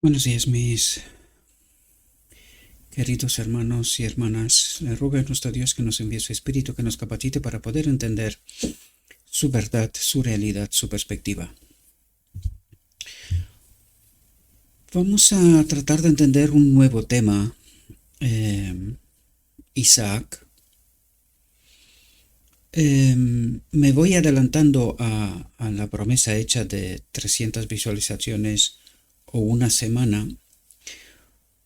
Buenos días, mis queridos hermanos y hermanas. Le ruego a nuestro Dios que nos envíe su Espíritu, que nos capacite para poder entender su verdad, su realidad, su perspectiva. Vamos a tratar de entender un nuevo tema, Isaac. Me voy adelantando a la promesa hecha de 300 visualizaciones o una semana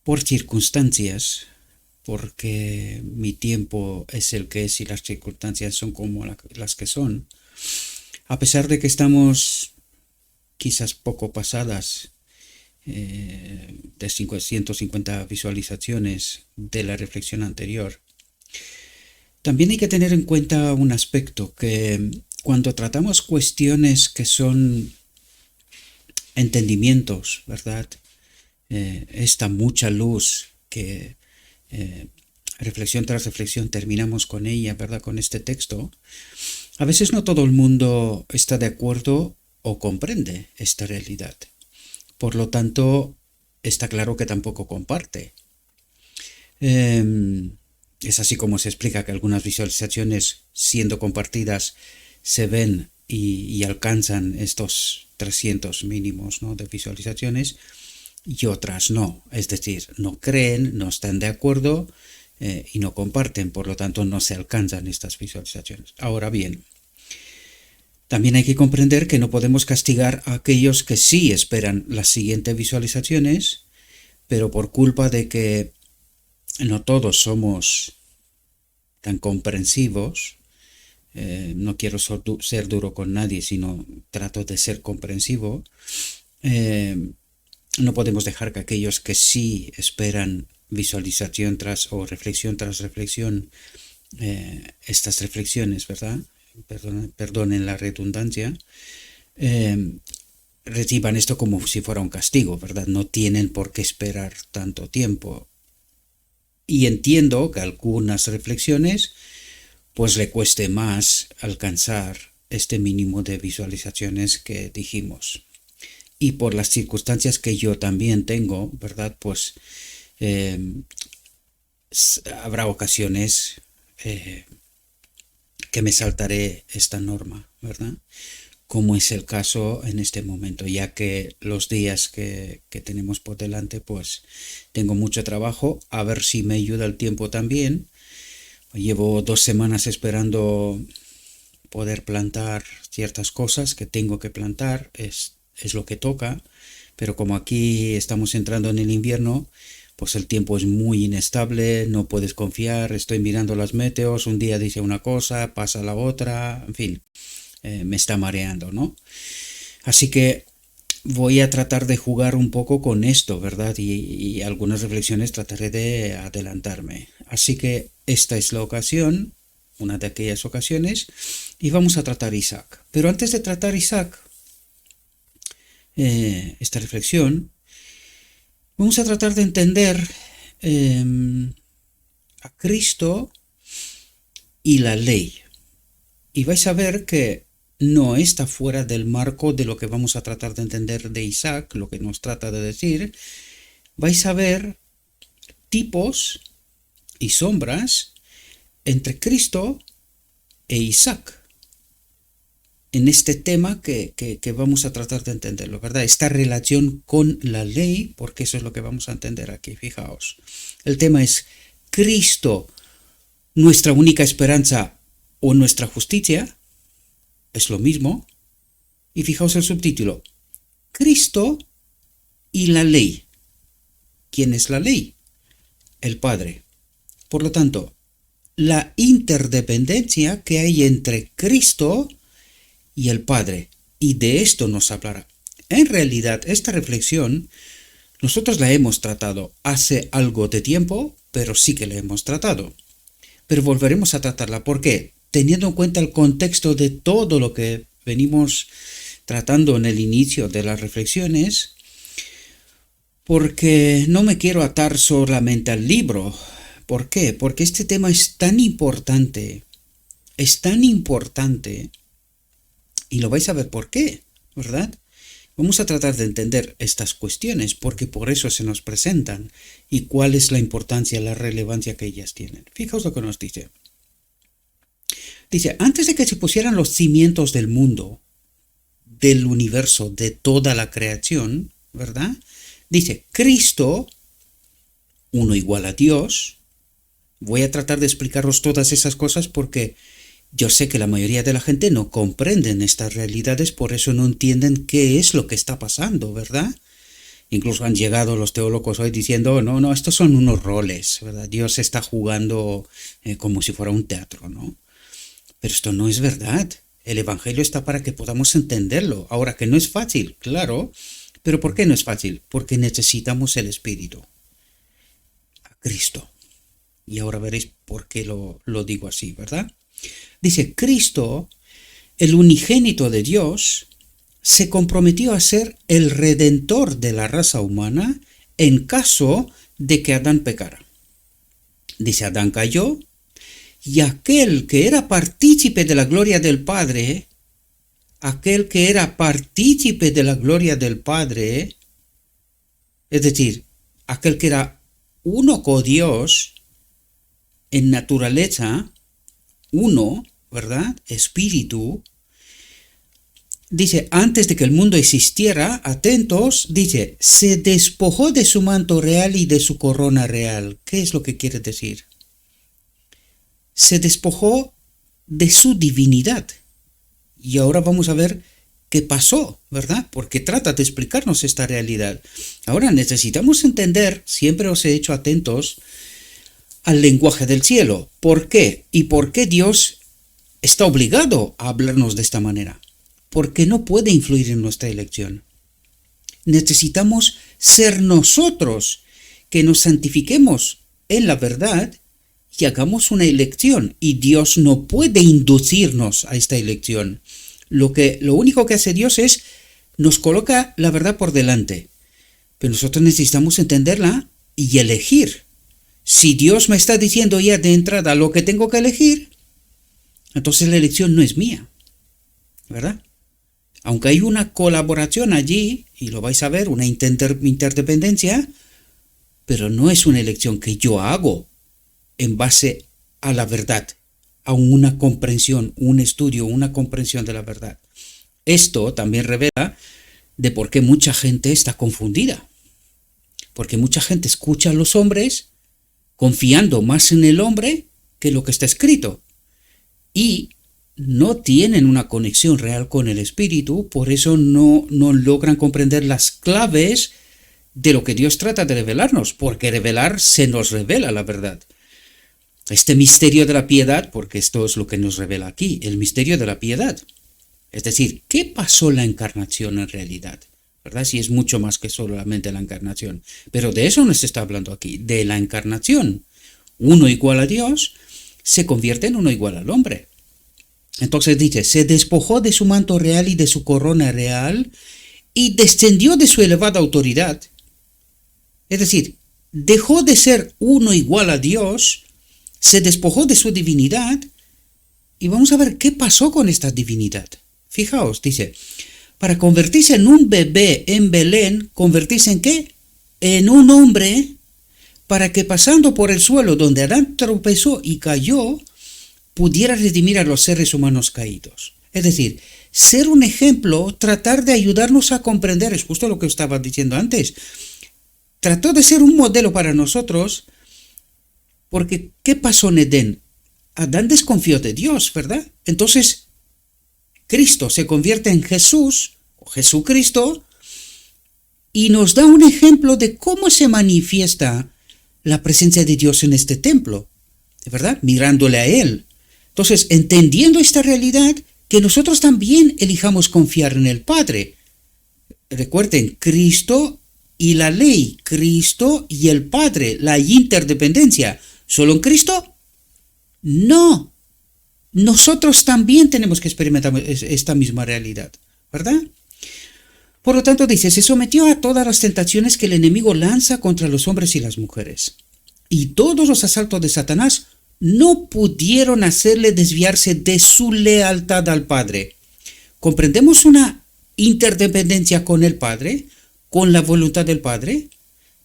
por circunstancias, porque mi tiempo es el que es y las circunstancias son como las que son. A pesar de que estamos quizás poco pasadas de 150 visualizaciones de la reflexión anterior, también hay que tener en cuenta un aspecto, que cuando tratamos cuestiones que son entendimientos, ¿verdad? Esta mucha luz que reflexión tras reflexión terminamos con ella, ¿verdad? Con este texto. A veces no todo el mundo está de acuerdo o comprende esta realidad. Por lo tanto, está claro que tampoco comparte. Es así como se explica que algunas visualizaciones, siendo compartidas, se ven y alcanzan estos 300 mínimos, ¿no?, de visualizaciones, y otras no. Es decir, no creen, no están de acuerdo y no comparten. Por lo tanto, no se alcanzan estas visualizaciones. Ahora bien, también hay que comprender que no podemos castigar a aquellos que sí esperan las siguientes visualizaciones, pero por culpa de que no todos somos tan comprensivos, no quiero ser duro con nadie, sino trato de ser comprensivo, no podemos dejar que aquellos que sí esperan visualización tras reflexión, estas reflexiones, ¿verdad? Perdonen la redundancia, reciban esto como si fuera un castigo, ¿verdad? No tienen por qué esperar tanto tiempo. Y entiendo que algunas reflexiones pues le cueste más alcanzar este mínimo de visualizaciones que dijimos. Y por las circunstancias que yo también tengo, ¿verdad? Pues habrá ocasiones que me saltaré esta norma, ¿verdad? Como es el caso en este momento, ya que los días que tenemos por delante, pues tengo mucho trabajo. A ver si me ayuda el tiempo también. Llevo 2 semanas esperando poder plantar ciertas cosas que tengo que plantar, es lo que toca, pero como aquí estamos entrando en el invierno, pues el tiempo es muy inestable, no puedes confiar. Estoy mirando las meteos, un día dice una cosa, pasa la otra, en fin, me está mareando, ¿no? Así que voy a tratar de jugar un poco con esto, ¿verdad? Y algunas reflexiones trataré de adelantarme. Así que esta es la ocasión, una de aquellas ocasiones, y vamos a tratar Isaac. Pero antes de tratar Isaac, esta reflexión, vamos a tratar de entender a Cristo y la ley. Y vais a ver que no está fuera del marco de lo que vamos a tratar de entender de Isaac, lo que nos trata de decir. Vais a ver tipos y sombras entre Cristo e Isaac en este tema que vamos a tratar de entenderlo, ¿verdad? Esta relación con la ley, porque eso es lo que vamos a entender aquí. Fijaos, el tema es Cristo, nuestra única esperanza o nuestra justicia, es lo mismo. Y fijaos el subtítulo, Cristo y la ley. ¿Quién es la ley? El Padre. Por lo tanto, la interdependencia que hay entre Cristo y el Padre, y de esto nos hablará. En realidad, esta reflexión nosotros la hemos tratado hace algo de tiempo, pero sí que la hemos tratado. Pero volveremos a tratarla. ¿Por qué? Teniendo en cuenta el contexto de todo lo que venimos tratando en el inicio de las reflexiones, porque no me quiero atar solamente al libro. ¿Por qué? Porque este tema es tan importante, y lo vais a ver por qué, ¿verdad? Vamos a tratar de entender estas cuestiones porque por eso se nos presentan y cuál es la importancia, la relevancia que ellas tienen. Fijaos lo que nos dice. Dice, antes de que se pusieran los cimientos del mundo, del universo, de toda la creación, ¿verdad? Dice, Cristo, uno igual a Dios. Voy a tratar de explicaros todas esas cosas porque yo sé que la mayoría de la gente no comprenden estas realidades, por eso no entienden qué es lo que está pasando, ¿verdad? Incluso han llegado los teólogos hoy diciendo, no, estos son unos roles, ¿verdad? Dios está jugando como si fuera un teatro, ¿no? Pero esto no es verdad. El Evangelio está para que podamos entenderlo. Ahora, que no es fácil, claro, pero ¿por qué no es fácil? Porque necesitamos el Espíritu, a Cristo. Y ahora veréis por qué lo digo así, ¿verdad? Dice, Cristo, el unigénito de Dios, se comprometió a ser el redentor de la raza humana en caso de que Adán pecara. Dice, Adán cayó, y aquel que era partícipe de la gloria del Padre, es decir, aquel que era uno con Dios en naturaleza, uno, ¿verdad? Espíritu. Dice, antes de que el mundo existiera, atentos, dice, se despojó de su manto real y de su corona real. ¿Qué es lo que quiere decir? Se despojó de su divinidad. Y ahora vamos a ver qué pasó, ¿verdad? Porque trata de explicarnos esta realidad. Ahora necesitamos entender, siempre os he hecho atentos al lenguaje del cielo. ¿Por qué? ¿Y por qué Dios está obligado a hablarnos de esta manera? Porque no puede influir en nuestra elección. Necesitamos ser nosotros que nos santifiquemos en la verdad y hagamos una elección. Y Dios no puede inducirnos a esta elección. Lo único que hace Dios es nos coloca la verdad por delante. Pero nosotros necesitamos entenderla y elegir. Si Dios me está diciendo ya de entrada lo que tengo que elegir, entonces la elección no es mía, ¿verdad? Aunque hay una colaboración allí, y lo vais a ver, una interdependencia, pero no es una elección que yo hago en base a la verdad, a una comprensión, un estudio, una comprensión de la verdad. Esto también revela de por qué mucha gente está confundida. Porque mucha gente escucha a los hombres confiando más en el hombre que lo que está escrito. Y no tienen una conexión real con el Espíritu, por eso no logran comprender las claves de lo que Dios trata de revelarnos, porque se nos revela la verdad. Este misterio de la piedad, porque esto es lo que nos revela aquí, el misterio de la piedad. Es decir, ¿qué pasó en la encarnación en realidad? ¿Verdad? Si es mucho más que solamente la encarnación. Pero de eso nos está hablando aquí, de la encarnación. Uno igual a Dios se convierte en uno igual al hombre. Entonces dice, se despojó de su manto real y de su corona real y descendió de su elevada autoridad. Es decir, dejó de ser uno igual a Dios, se despojó de su divinidad y vamos a ver qué pasó con esta divinidad. Fijaos, dice, para convertirse en un bebé en Belén, ¿convertirse en qué? En un hombre, para que pasando por el suelo donde Adán tropezó y cayó, pudiera redimir a los seres humanos caídos. Es decir, ser un ejemplo, tratar de ayudarnos a comprender, es justo lo que estaba diciendo antes. Trató de ser un modelo para nosotros, porque ¿qué pasó en Edén? Adán desconfió de Dios, ¿verdad? Entonces, Cristo se convierte en Jesús, o Jesucristo, y nos da un ejemplo de cómo se manifiesta la presencia de Dios en este templo, ¿verdad? Mirándole a Él. Entonces, entendiendo esta realidad, que nosotros también elijamos confiar en el Padre. Recuerden, Cristo y la ley, Cristo y el Padre, la interdependencia. ¿Solo en Cristo? No. Nosotros también tenemos que experimentar esta misma realidad, ¿verdad? Por lo tanto, dice, se sometió a todas las tentaciones que el enemigo lanza contra los hombres y las mujeres. Y todos los asaltos de Satanás no pudieron hacerle desviarse de su lealtad al Padre. Comprendemos una interdependencia con el Padre, con la voluntad del Padre.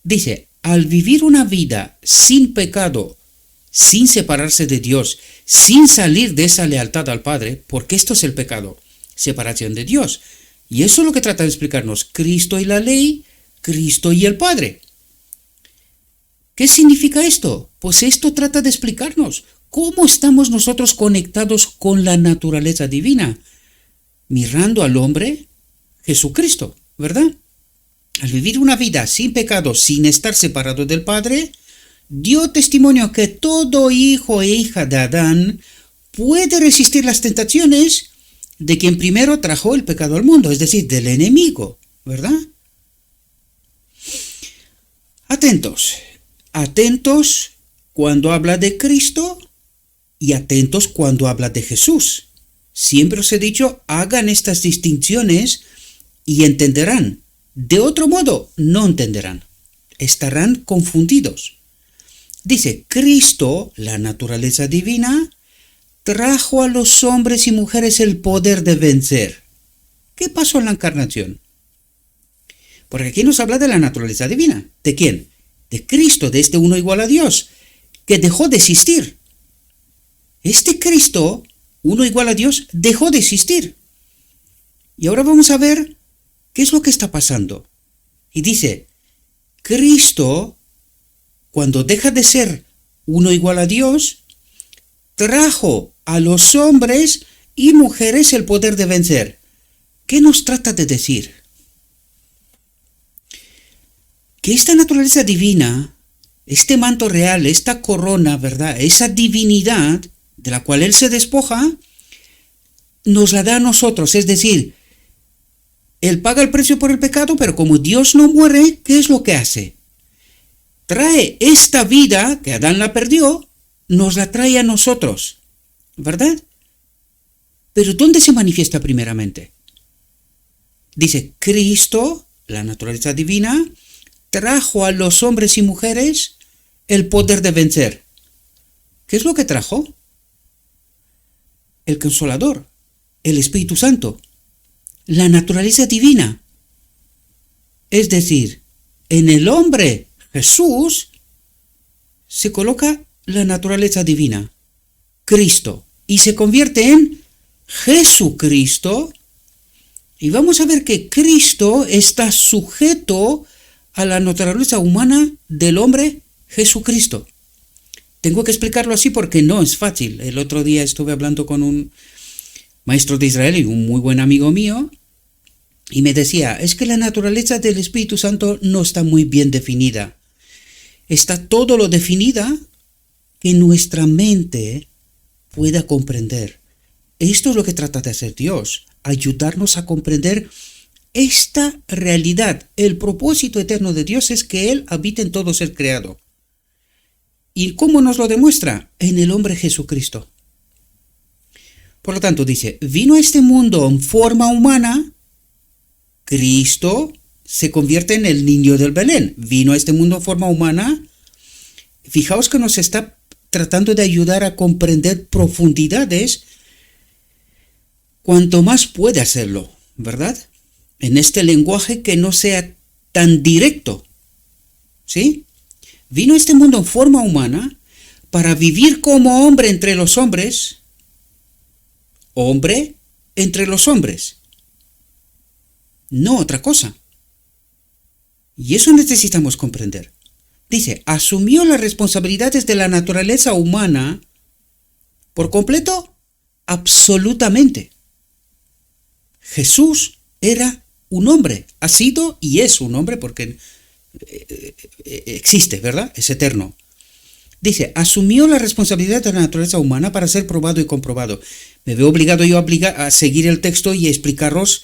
Dice, al vivir una vida sin pecado, sin separarse de Dios, sin salir de esa lealtad al Padre, porque esto es el pecado, separación de Dios. Y eso es lo que trata de explicarnos Cristo y la ley, Cristo y el Padre. ¿Qué significa esto? Pues esto trata de explicarnos cómo estamos nosotros conectados con la naturaleza divina, mirando al hombre Jesucristo, ¿verdad? Al vivir una vida sin pecado, sin estar separado del Padre, dio testimonio que todo hijo e hija de Adán puede resistir las tentaciones de quien primero trajo el pecado al mundo, es decir, del enemigo, ¿verdad? Atentos cuando habla de Cristo y atentos cuando habla de Jesús. Siempre os he dicho, hagan estas distinciones y entenderán. De otro modo, no entenderán. Estarán confundidos. Dice, Cristo, la naturaleza divina, trajo a los hombres y mujeres el poder de vencer. ¿Qué pasó en la encarnación? Porque aquí nos habla de la naturaleza divina. ¿De quién? De Cristo, de este uno igual a Dios, que dejó de existir. Este Cristo, uno igual a Dios, dejó de existir. Y ahora vamos a ver qué es lo que está pasando. Y dice, Cristo, cuando deja de ser uno igual a Dios, trajo a los hombres y mujeres el poder de vencer. ¿Qué nos trata de decir? Que esta naturaleza divina, este manto real, esta corona, ¿verdad? Esa divinidad de la cual Él se despoja, nos la da a nosotros. Es decir, Él paga el precio por el pecado, pero como Dios no muere, ¿qué es lo que hace? Trae esta vida, que Adán la perdió, nos la trae a nosotros, ¿verdad? Pero ¿dónde se manifiesta primeramente? Dice, Cristo, la naturaleza divina, trajo a los hombres y mujeres el poder de vencer. ¿Qué es lo que trajo? El Consolador, el Espíritu Santo, la naturaleza divina. Es decir, en el hombre Jesús se coloca la naturaleza divina, Cristo, y se convierte en Jesucristo. Y vamos a ver que Cristo está sujeto a la naturaleza humana del hombre Jesucristo. Tengo que explicarlo así porque no es fácil. El otro día estuve hablando con un maestro de Israel y un muy buen amigo mío, y me decía, es que la naturaleza del Espíritu Santo no está muy bien definida. Está todo lo definida que nuestra mente pueda comprender. Esto es lo que trata de hacer Dios, ayudarnos a comprender esta realidad. El propósito eterno de Dios es que Él habite en todo ser creado. ¿Y cómo nos lo demuestra? En el hombre Jesucristo. Por lo tanto, dice, vino a este mundo en forma humana. Cristo se convierte en el niño del Belén. Vino a este mundo en forma humana. Fijaos que nos está tratando de ayudar a comprender profundidades cuanto más puede hacerlo, ¿verdad? En este lenguaje que no sea tan directo, ¿sí? Vino a este mundo en forma humana para vivir como hombre entre los hombres, hombre entre los hombres, no otra cosa. Y eso necesitamos comprender. Dice, asumió las responsabilidades de la naturaleza humana por completo, absolutamente. Jesús era un hombre, ha sido y es un hombre porque existe, ¿verdad? Es eterno. Dice, asumió la responsabilidad de la naturaleza humana para ser probado y comprobado. Me veo obligado yo a seguir el texto y explicaros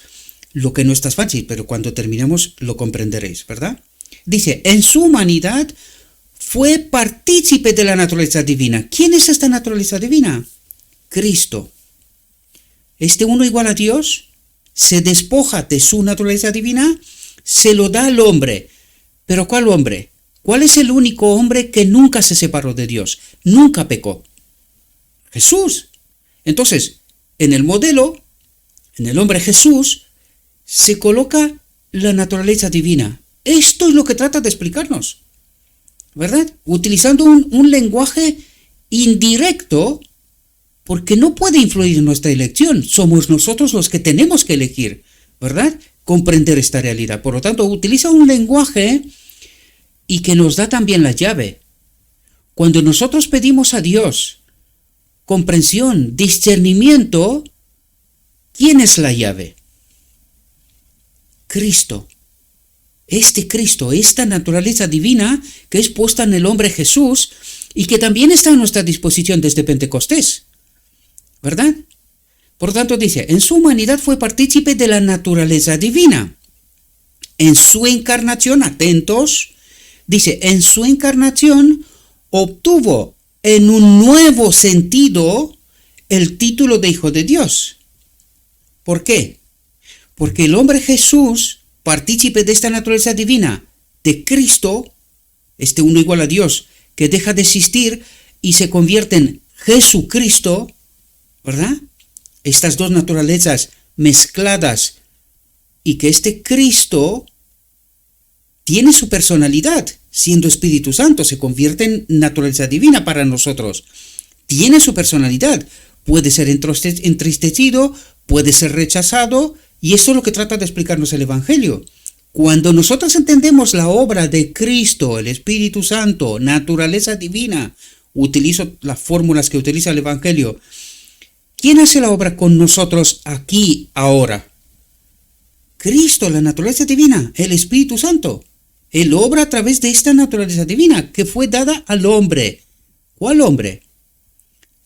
lo que no es tan fácil, pero cuando terminemos lo comprenderéis, ¿verdad? Dice, en su humanidad fue partícipe de la naturaleza divina. ¿Quién es esta naturaleza divina? Cristo. Este uno igual a Dios se despoja de su naturaleza divina, se lo da al hombre. ¿Pero cuál hombre? ¿Cuál es el único hombre que nunca se separó de Dios? Nunca pecó. Jesús. Entonces, en el modelo, en el hombre Jesús, se coloca la naturaleza divina. Esto es lo que trata de explicarnos, ¿verdad? Utilizando un lenguaje indirecto, porque no puede influir en nuestra elección. Somos nosotros los que tenemos que elegir, ¿verdad? Comprender esta realidad. Por lo tanto, utiliza un lenguaje y que nos da también la llave. Cuando nosotros pedimos a Dios comprensión, discernimiento, ¿quién es la llave? Cristo. Este Cristo, esta naturaleza divina que es puesta en el hombre Jesús y que también está a nuestra disposición desde Pentecostés, ¿verdad? Por tanto dice, en su humanidad fue partícipe de la naturaleza divina. En su encarnación, atentos, dice, en su encarnación obtuvo en un nuevo sentido el título de Hijo de Dios. ¿Por qué? Porque el hombre Jesús, partícipe de esta naturaleza divina, de Cristo, este uno igual a Dios, que deja de existir y se convierte en Jesucristo, ¿verdad? Estas dos naturalezas mezcladas y que este Cristo tiene su personalidad, siendo Espíritu Santo, se convierte en naturaleza divina para nosotros. Tiene su personalidad, puede ser entristecido, puede ser rechazado, y eso es lo que trata de explicarnos el Evangelio. Cuando nosotros entendemos la obra de Cristo, el Espíritu Santo, naturaleza divina, utilizo las fórmulas que utiliza el Evangelio. ¿Quién hace la obra con nosotros aquí, ahora? Cristo, la naturaleza divina, el Espíritu Santo. Él obra a través de esta naturaleza divina que fue dada al hombre. ¿Cuál hombre?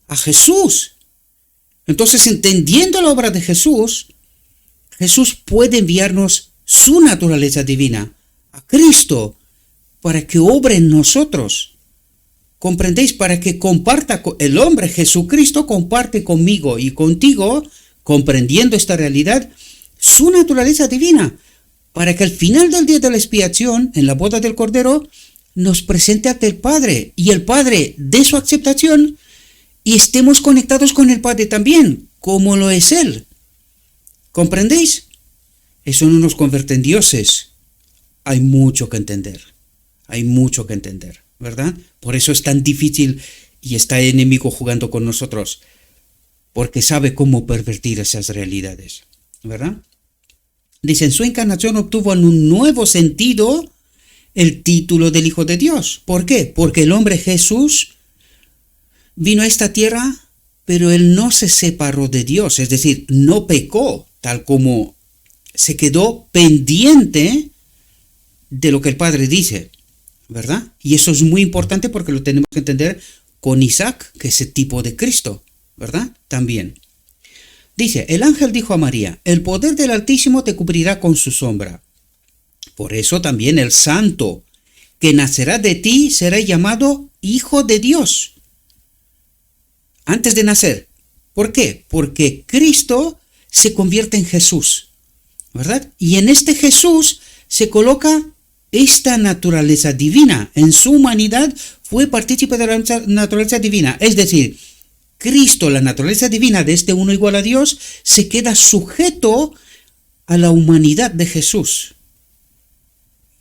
A Jesús. Entonces, entendiendo la obra de Jesús, Jesús puede enviarnos su naturaleza divina, a Cristo, para que obre en nosotros. ¿Comprendéis? Para que comparta, el hombre Jesucristo comparte conmigo y contigo, comprendiendo esta realidad, su naturaleza divina, para que al final del día de la expiación, en la boda del Cordero, nos presente ante el Padre, y el Padre dé su aceptación, y estemos conectados con el Padre también, como lo es Él. ¿Comprendéis? Eso no nos convierte en dioses. Hay mucho que entender. Hay mucho que entender, ¿verdad? Por eso es tan difícil y está el enemigo jugando con nosotros, porque sabe cómo pervertir esas realidades, ¿verdad? Dice, en su encarnación obtuvo en un nuevo sentido el título del Hijo de Dios. ¿Por qué? Porque el hombre Jesús vino a esta tierra, pero él no se separó de Dios, es decir, no pecó, tal como se quedó pendiente de lo que el Padre dice, ¿verdad? Y eso es muy importante porque lo tenemos que entender con Isaac, que es el tipo de Cristo, ¿verdad? También. Dice, el ángel dijo a María, el poder del Altísimo te cubrirá con su sombra. Por eso también el santo que nacerá de ti será llamado Hijo de Dios. Antes de nacer. ¿Por qué? Porque Cristo se convierte en Jesús, ¿verdad? Y en este Jesús se coloca esta naturaleza divina. En su humanidad fue partícipe de la naturaleza divina. Es decir, Cristo, la naturaleza divina de este uno igual a Dios, se queda sujeto a la humanidad de Jesús.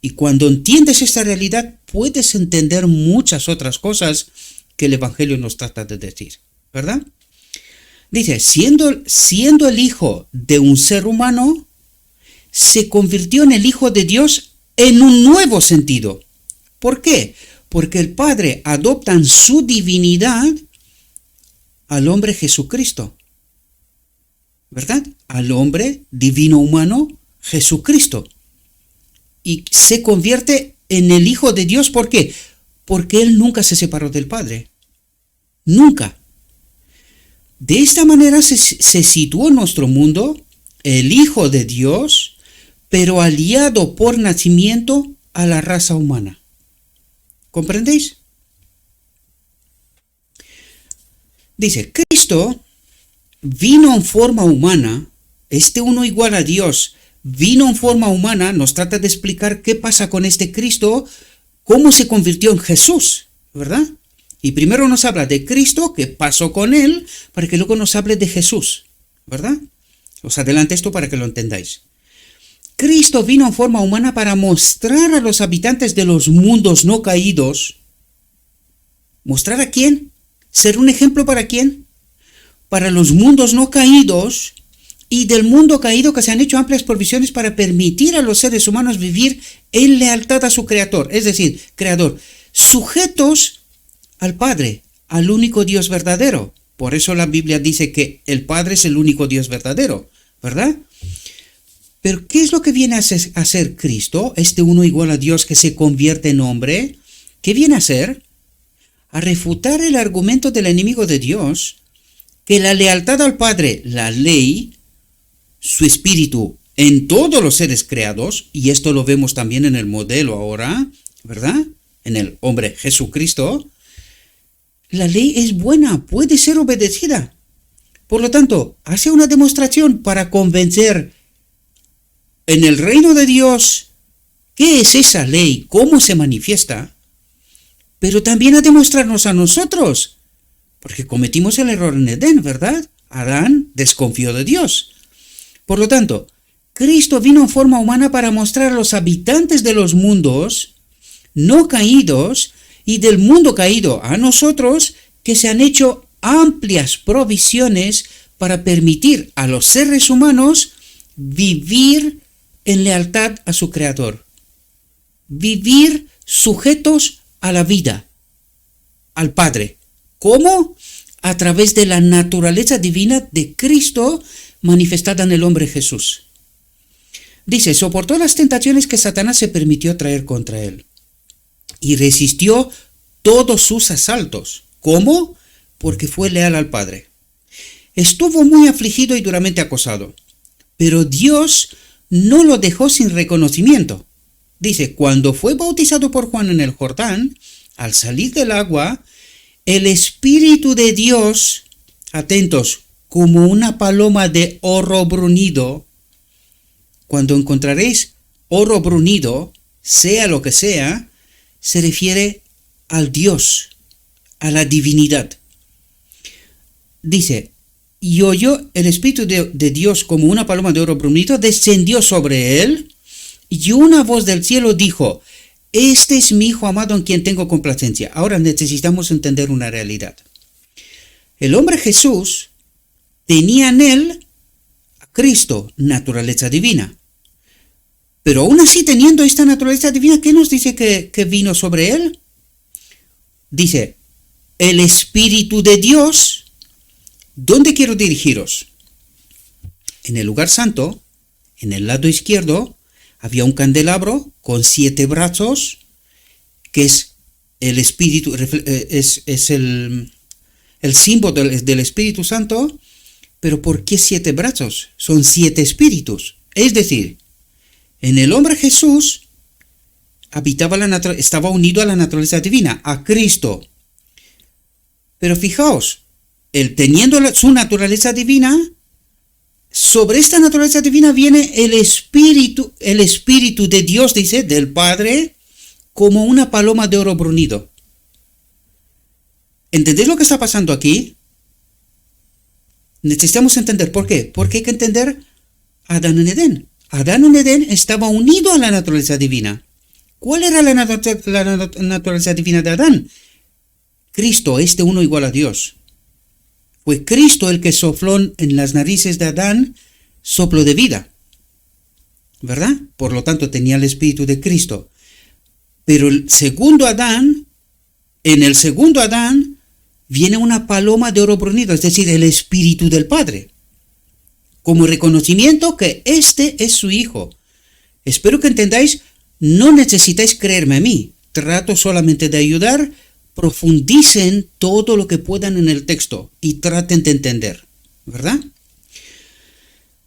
Y cuando entiendes esta realidad, puedes entender muchas otras cosas que el Evangelio nos trata de decir, ¿verdad? Dice, siendo el hijo de un ser humano, se convirtió en el Hijo de Dios en un nuevo sentido. ¿Por qué? Porque el Padre adopta en su divinidad al hombre Jesucristo, ¿verdad? Al hombre divino humano Jesucristo. Y se convierte en el Hijo de Dios. ¿Por qué? Porque Él nunca se separó del Padre. Nunca. De esta manera se situó en nuestro mundo el Hijo de Dios, pero aliado por nacimiento a la raza humana. ¿Comprendéis? Dice, Cristo vino en forma humana, este uno igual a Dios, vino en forma humana, nos trata de explicar qué pasa con este Cristo, cómo se convirtió en Jesús, ¿verdad? Y primero nos habla de Cristo, qué pasó con él, para que luego nos hable de Jesús, ¿verdad? Os adelanto esto para que lo entendáis. Cristo vino en forma humana para mostrar a los habitantes de los mundos no caídos. ¿Mostrar a quién? ¿Ser un ejemplo para quién? Para los mundos no caídos y del mundo caído, que se han hecho amplias provisiones para permitir a los seres humanos vivir en lealtad a su Creador, es decir, Creador, sujetos al Padre, al único Dios verdadero. Por eso la Biblia dice que el Padre es el único Dios verdadero, ¿verdad? Pero ¿qué es lo que viene a hacer Cristo, este uno igual a Dios que se convierte en hombre? ¿Qué viene a hacer? A refutar el argumento del enemigo de Dios, que la lealtad al Padre, la ley, su espíritu en todos los seres creados, y esto lo vemos también en el modelo ahora, ¿verdad? En el hombre Jesucristo, la ley es buena, puede ser obedecida. Por lo tanto, hace una demostración para convencer en el reino de Dios qué es esa ley, cómo se manifiesta, pero también a demostrarnos a nosotros, porque cometimos el error en Edén, ¿verdad? Adán desconfió de Dios. Por lo tanto, Cristo vino en forma humana para mostrar a los habitantes de los mundos no caídos y del mundo caído a nosotros que se han hecho amplias provisiones para permitir a los seres humanos vivir en lealtad a su Creador, vivir sujetos a la vida, al Padre. ¿Cómo? A través de la naturaleza divina de Cristo manifestada en el hombre Jesús. Dice, soportó las tentaciones que Satanás se permitió traer contra él y resistió todos sus asaltos. ¿Cómo? Porque fue leal al Padre. Estuvo muy afligido y duramente acosado, pero Dios no lo dejó sin reconocimiento. Dice, cuando fue bautizado por Juan en el Jordán, al salir del agua, el Espíritu de Dios, atentos, como una paloma de oro bruñido. Cuando encontraréis oro bruñido, sea lo que sea, se refiere al Dios, a la divinidad. Dice, y oyó el Espíritu de Dios como una paloma de oro bruñido, descendió sobre él, y una voz del cielo dijo, este es mi Hijo amado en quien tengo complacencia. Ahora necesitamos entender una realidad. El hombre Jesús tenía en él a Cristo, naturaleza divina. Pero aún así, teniendo esta naturaleza divina, ¿qué nos dice que vino sobre él? Dice, el Espíritu de Dios. ¿Dónde quiero dirigiros? En el lugar santo, en el lado izquierdo, había un candelabro con 7 brazos, que es el Espíritu, es el símbolo del Espíritu Santo. Pero ¿por qué 7 brazos? Son 7 espíritus. Es decir, en el hombre Jesús estaba unido a la naturaleza divina, a Cristo. Pero fijaos, él teniendo su naturaleza divina, sobre esta naturaleza divina viene el Espíritu de Dios, dice, del Padre, como una paloma de oro bruñido. ¿Entendéis lo que está pasando aquí? Necesitamos entender por qué. Porque hay que entender a Adán en Edén. Adán en Edén estaba unido a la naturaleza divina. ¿Cuál era la naturaleza divina de Adán? Cristo, este uno igual a Dios. Fue Cristo el que sopló en las narices de Adán soplo de vida, ¿verdad? Por lo tanto tenía el Espíritu de Cristo. Pero en el segundo Adán, viene una paloma de oro bruñido, es decir, el Espíritu del Padre, como reconocimiento que este es su Hijo. Espero que entendáis, no necesitáis creerme a mí, trato solamente de ayudar. Profundicen todo lo que puedan en el texto y traten de entender, ¿verdad?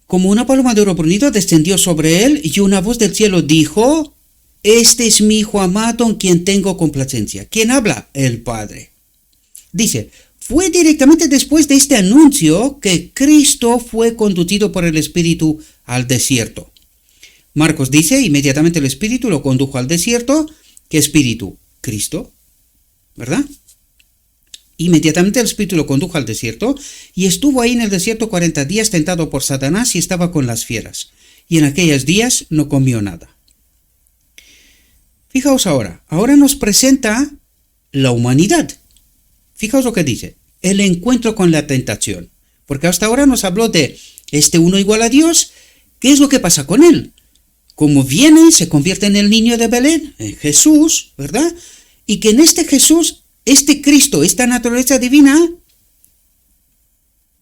Como una paloma de oro bruñido descendió sobre él y una voz del cielo dijo, este es mi Hijo amado en quien tengo complacencia. ¿Quién habla? El Padre. Dice, fue directamente después de este anuncio que Cristo fue conducido por el Espíritu al desierto. Marcos dice, inmediatamente el Espíritu lo condujo al desierto. ¿Qué Espíritu? Cristo, ¿verdad? Inmediatamente el Espíritu lo condujo al desierto y estuvo ahí en el desierto 40 días tentado por Satanás y estaba con las fieras. y en aquellos días no comió nada. Fijaos ahora nos presenta la humanidad. Fijaos lo que dice, el encuentro con la tentación. Porque hasta ahora nos habló de este uno igual a Dios. ¿Qué es lo que pasa con él? Como viene, se convierte en el niño de Belén, en Jesús, ¿verdad? Y que en este Jesús, este Cristo, esta naturaleza divina,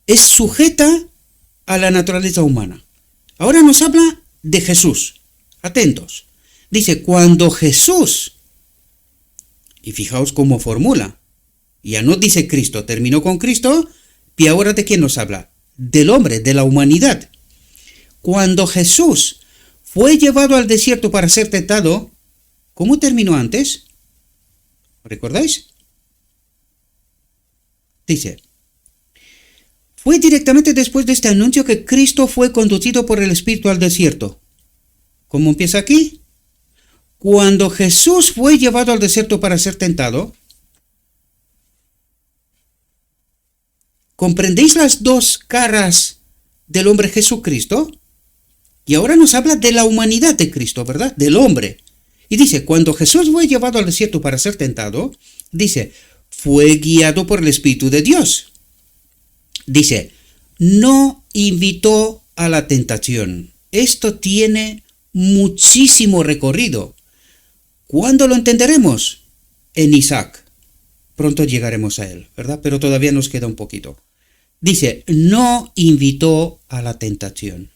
es sujeta a la naturaleza humana. Ahora nos habla de Jesús. Atentos. Dice, cuando Jesús, y fijaos cómo formula, ya no dice Cristo, terminó con Cristo, y ahora ¿de quién nos habla? Del hombre, de la humanidad. Cuando Jesús fue llevado al desierto para ser tentado, ¿cómo terminó antes? ¿Recordáis? Dice, fue directamente después de este anuncio que Cristo fue conducido por el Espíritu al desierto. ¿Cómo empieza aquí? Cuando Jesús fue llevado al desierto para ser tentado, ¿comprendéis las dos caras del hombre Jesucristo? Y ahora nos habla de la humanidad de Cristo, ¿verdad? Del hombre. Y dice, cuando Jesús fue llevado al desierto para ser tentado, dice, fue guiado por el Espíritu de Dios. Dice, no invitó a la tentación. Esto tiene muchísimo recorrido. ¿Cuándo lo entenderemos? En Isaac. Pronto llegaremos a él, ¿verdad? Pero todavía nos queda un poquito. Dice, no invitó a la tentación.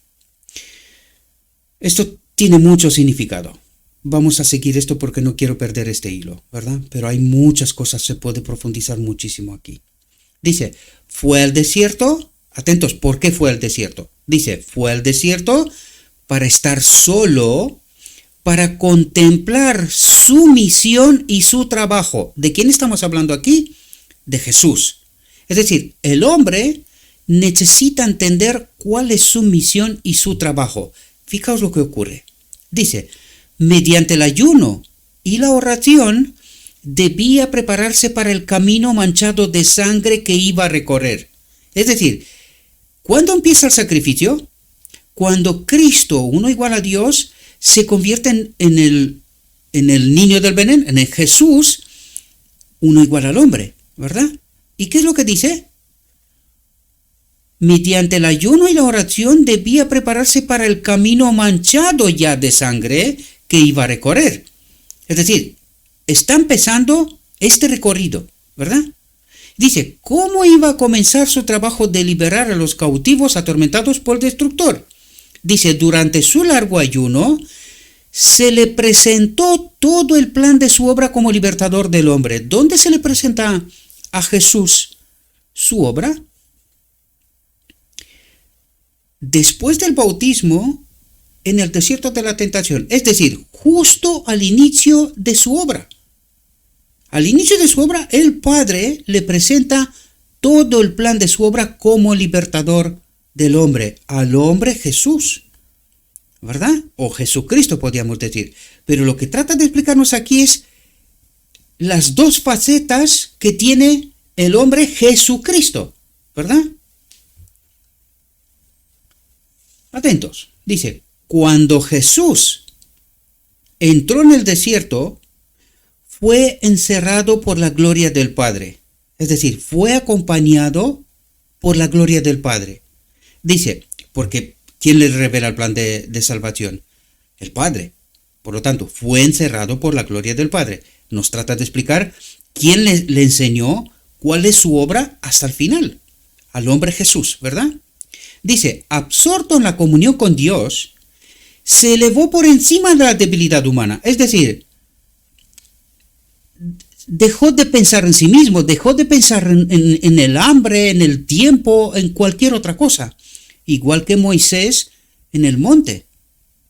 Esto tiene mucho significado. Vamos a seguir esto porque no quiero perder este hilo, ¿verdad? Pero hay muchas cosas, se puede profundizar muchísimo aquí. Dice, fue al desierto. Atentos, ¿por qué fue al desierto? Dice, fue al desierto para estar solo, para contemplar su misión y su trabajo. ¿De quién estamos hablando aquí? De Jesús. Es decir, el hombre necesita entender cuál es su misión y su trabajo. Fijaos lo que ocurre. Dice, mediante el ayuno y la oración, debía prepararse para el camino manchado de sangre que iba a recorrer. Es decir, ¿cuándo empieza el sacrificio? Cuando Cristo, uno igual a Dios, se convierte en el niño del Belén, en el Jesús, uno igual al hombre, ¿verdad? ¿Y qué es lo que dice? Mediante el ayuno y la oración debía prepararse para el camino manchado ya de sangre que iba a recorrer. Es decir, está empezando este recorrido, ¿verdad? Dice, ¿cómo iba a comenzar su trabajo de liberar a los cautivos atormentados por el destructor? Dice, durante su largo ayuno, se le presentó todo el plan de su obra como libertador del hombre. ¿Dónde se le presenta a Jesús su obra? Después del bautismo, en el desierto de la tentación, es decir, justo al inicio de su obra. Al inicio de su obra, el Padre le presenta todo el plan de su obra como libertador del hombre, al hombre Jesús, ¿verdad? O Jesucristo podríamos decir. Pero lo que trata de explicarnos aquí es las dos facetas que tiene el hombre Jesucristo, ¿verdad? Atentos, dice, cuando Jesús entró en el desierto, fue encerrado por la gloria del Padre. Es decir, fue acompañado por la gloria del Padre. Dice, porque ¿quién le revela el plan de salvación? El Padre. Por lo tanto, fue encerrado por la gloria del Padre. Nos trata de explicar quién le enseñó cuál es su obra hasta el final. Al hombre Jesús, ¿verdad? Dice, absorto en la comunión con Dios, se elevó por encima de la debilidad humana. Es decir, dejó de pensar en sí mismo, dejó de pensar en el hambre, en el tiempo, en cualquier otra cosa. Igual que Moisés en el monte,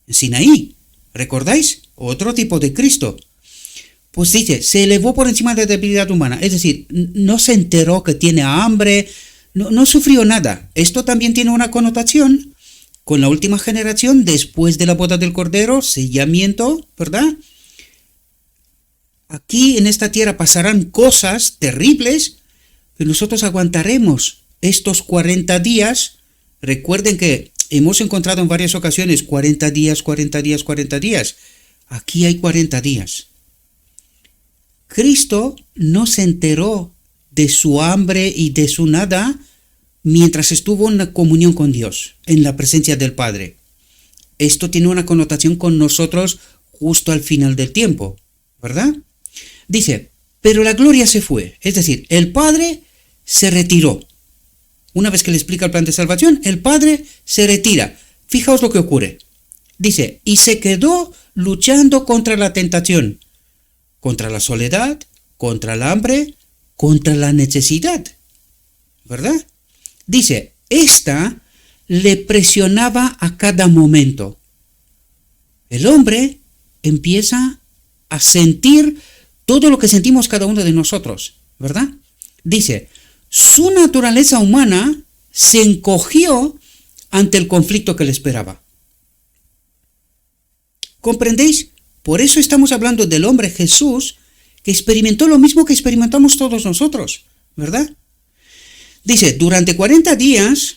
en Sinaí. ¿Recordáis? Otro tipo de Cristo. Pues dice, se elevó por encima de la debilidad humana. Es decir, no se enteró que tiene hambre, no sufrió nada. Esto también tiene una connotación con la última generación, después de la boda del Cordero, sellamiento, ¿verdad? Aquí en esta tierra pasarán cosas terribles, pero nosotros aguantaremos estos 40 días. Recuerden que hemos encontrado en varias ocasiones 40 días, 40 días, 40 días. Aquí hay 40 días. Cristo no se enteró de su hambre y de su nada mientras estuvo en la comunión con Dios, en la presencia del Padre. Esto tiene una connotación con nosotros justo al final del tiempo, ¿verdad? Dice, pero la gloria se fue, es decir, el Padre se retiró. Una vez que le explica el plan de salvación, el Padre se retira. Fijaos lo que ocurre. Dice, y se quedó luchando contra la tentación, contra la soledad, contra el hambre, contra la necesidad, ¿verdad? Dice, esta le presionaba a cada momento. El hombre empieza a sentir todo lo que sentimos cada uno de nosotros, ¿verdad? Dice, su naturaleza humana se encogió ante el conflicto que le esperaba. ¿Comprendéis? Por eso estamos hablando del hombre Jesús, que experimentó lo mismo que experimentamos todos nosotros, ¿verdad? Dice, durante 40 días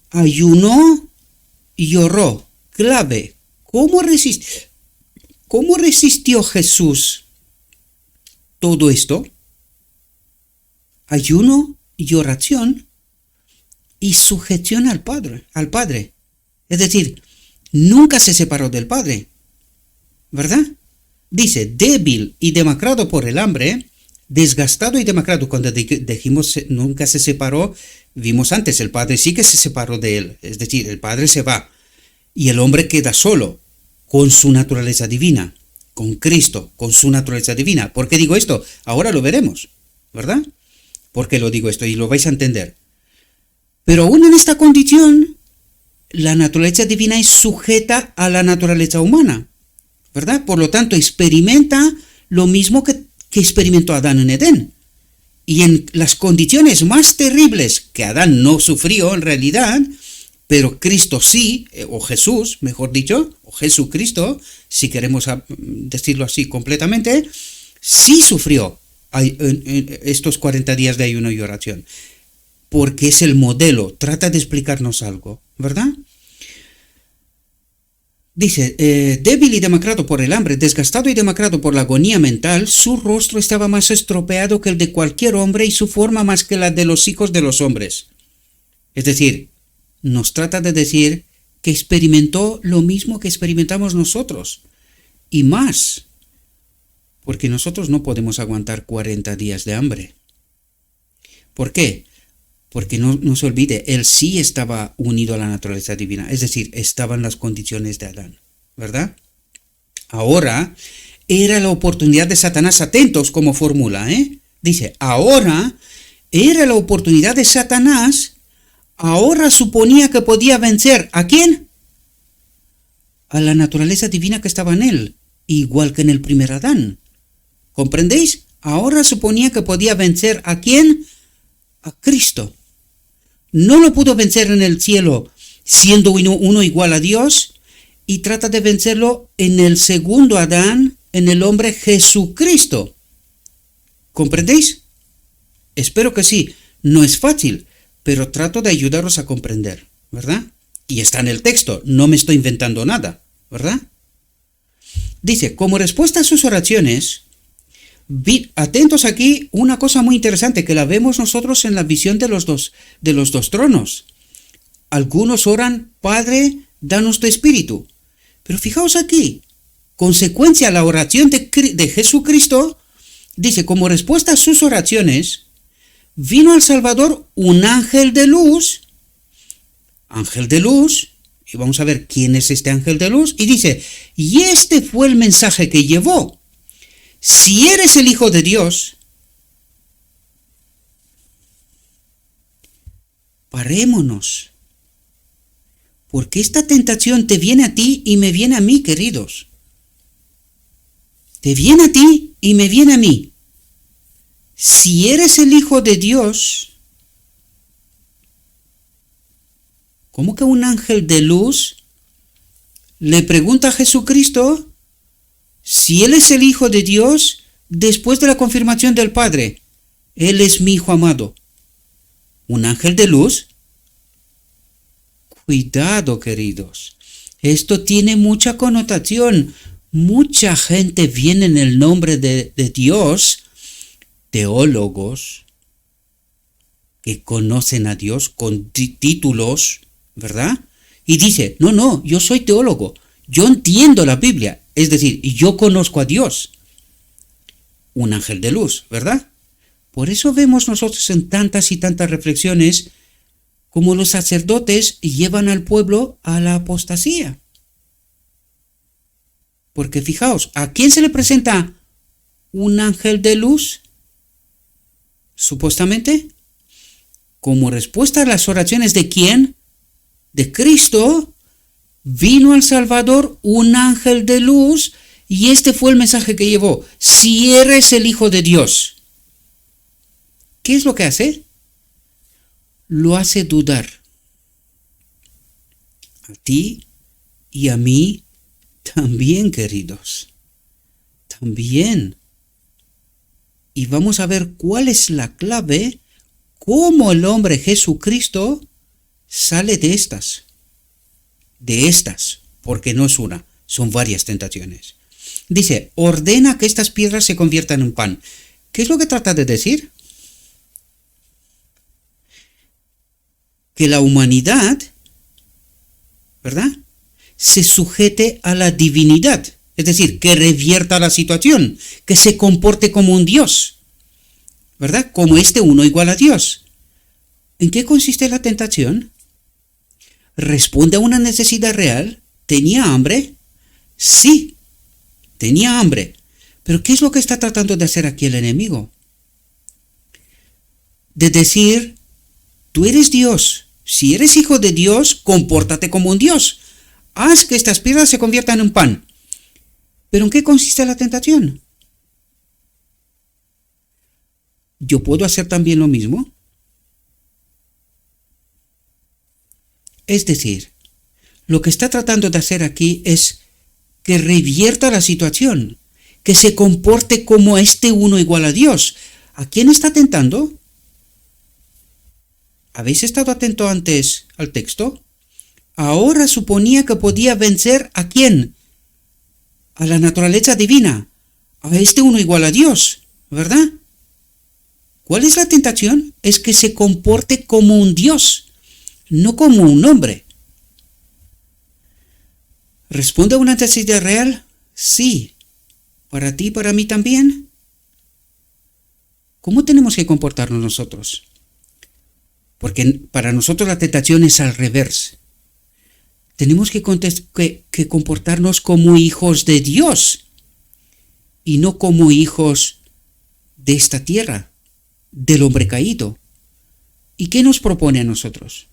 ayunó y oró. Clave, ¿cómo resistió Jesús todo esto? Ayuno y oración y sujeción al Padre. Es decir, nunca se separó del Padre, ¿verdad? Dice, débil y demacrado por el hambre, desgastado y demacrado. Cuando dijimos nunca se separó, vimos antes, el Padre sí que se separó de él. Es decir, el Padre se va y el hombre queda solo con su naturaleza divina, con Cristo, con su naturaleza divina. ¿Por qué digo esto? Ahora lo veremos, ¿verdad? ¿Por qué lo digo esto? Y lo vais a entender. Pero aún en esta condición, la naturaleza divina es sujeta a la naturaleza humana, ¿verdad? Por lo tanto, experimenta lo mismo que experimentó Adán en Edén. Y en las condiciones más terribles que Adán no sufrió en realidad, pero Cristo sí, o Jesús, mejor dicho, o Jesucristo, si queremos decirlo así completamente, sí sufrió en estos 40 días de ayuno y oración. Porque es el modelo, trata de explicarnos algo, ¿verdad? Dice, débil y demacrado por el hambre, desgastado y demacrado por la agonía mental, su rostro estaba más estropeado que el de cualquier hombre y su forma más que la de los hijos de los hombres. Es decir, nos trata de decir que experimentó lo mismo que experimentamos nosotros, y más, porque nosotros no podemos aguantar 40 días de hambre. ¿Por qué? Porque no se olvide, él sí estaba unido a la naturaleza divina, es decir, estaba en las condiciones de Adán, ¿verdad? Ahora era la oportunidad de Satanás, atentos como fórmula, dice, ahora era la oportunidad de Satanás, ahora suponía que podía vencer, ¿a quién? A la naturaleza divina que estaba en él, igual que en el primer Adán. ¿Comprendéis? Ahora suponía que podía vencer, ¿a quién? A Cristo. No lo pudo vencer en el cielo siendo uno igual a Dios, y trata de vencerlo en el segundo Adán, en el hombre Jesucristo. ¿Comprendéis? Espero que sí. No es fácil, pero trato de ayudaros a comprender, ¿verdad? Y está en el texto, no me estoy inventando nada, ¿verdad? Dice, como respuesta a sus oraciones, atentos aquí, una cosa muy interesante que la vemos nosotros en la visión de los dos tronos. Algunos oran, Padre, danos tu espíritu. Pero fijaos aquí, consecuencia a la oración de Jesucristo, dice, como respuesta a sus oraciones, vino al Salvador un ángel de luz, y vamos a ver quién es este ángel de luz, y dice, y este fue el mensaje que llevó. Si eres el Hijo de Dios, parémonos, porque esta tentación te viene a ti y me viene a mí, queridos. Te viene a ti y me viene a mí. Si eres el Hijo de Dios, ¿cómo que un ángel de luz le pregunta a Jesucristo si Él es el Hijo de Dios después de la confirmación del Padre? Él es mi Hijo amado. ¿Un ángel de luz? Cuidado, queridos. Esto tiene mucha connotación. Mucha gente viene en el nombre de Dios, teólogos que conocen a Dios con títulos, ¿verdad? Y dice, no, yo soy teólogo, yo entiendo la Biblia, es decir, yo conozco a Dios. Un ángel de luz, ¿verdad? Por eso vemos nosotros en tantas y tantas reflexiones como los sacerdotes llevan al pueblo a la apostasía. Porque fijaos, ¿a quién se le presenta un ángel de luz? Supuestamente, como respuesta a las oraciones de ¿quién? De Cristo, vino al Salvador un ángel de luz y este fue el mensaje que llevó. Si eres el Hijo de Dios. ¿Qué es lo que hace? Lo hace dudar. A ti y a mí también, queridos. También. Y vamos a ver cuál es la clave, cómo el hombre Jesucristo sale de estas. Porque no es una, son varias tentaciones. Dice, ordena que estas piedras se conviertan en pan. ¿Qué es lo que trata de decir? Que la humanidad, ¿verdad?, se sujete a la divinidad. Es decir, que revierta la situación, que se comporte como un Dios, ¿verdad? Como uno igual a Dios. ¿En qué consiste la tentación? ¿Responde a una necesidad real? ¿Tenía hambre? Sí, tenía hambre. Pero ¿qué es lo que está tratando de hacer aquí el enemigo? De decir, tú eres Dios. Si eres hijo de Dios, compórtate como un Dios. Haz que estas piedras se conviertan en pan. ¿Pero en qué consiste la tentación? ¿Yo puedo hacer también lo mismo? Es decir, lo que está tratando de hacer aquí es que revierta la situación, que se comporte como uno igual a Dios. ¿A quién está tentando? ¿Habéis estado atento antes al texto? Ahora suponía que podía vencer ¿a quién? A la naturaleza divina, a uno igual a Dios, ¿verdad? ¿Cuál es la tentación? Es que se comporte como un Dios, no como un hombre. ¿Responde a una necesidad real? Sí. ¿Para ti y para mí también? ¿Cómo tenemos que comportarnos nosotros? Porque para nosotros la tentación es al revés. Tenemos que comportarnos como hijos de Dios y no como hijos de esta tierra, del hombre caído. ¿Y qué nos propone a nosotros?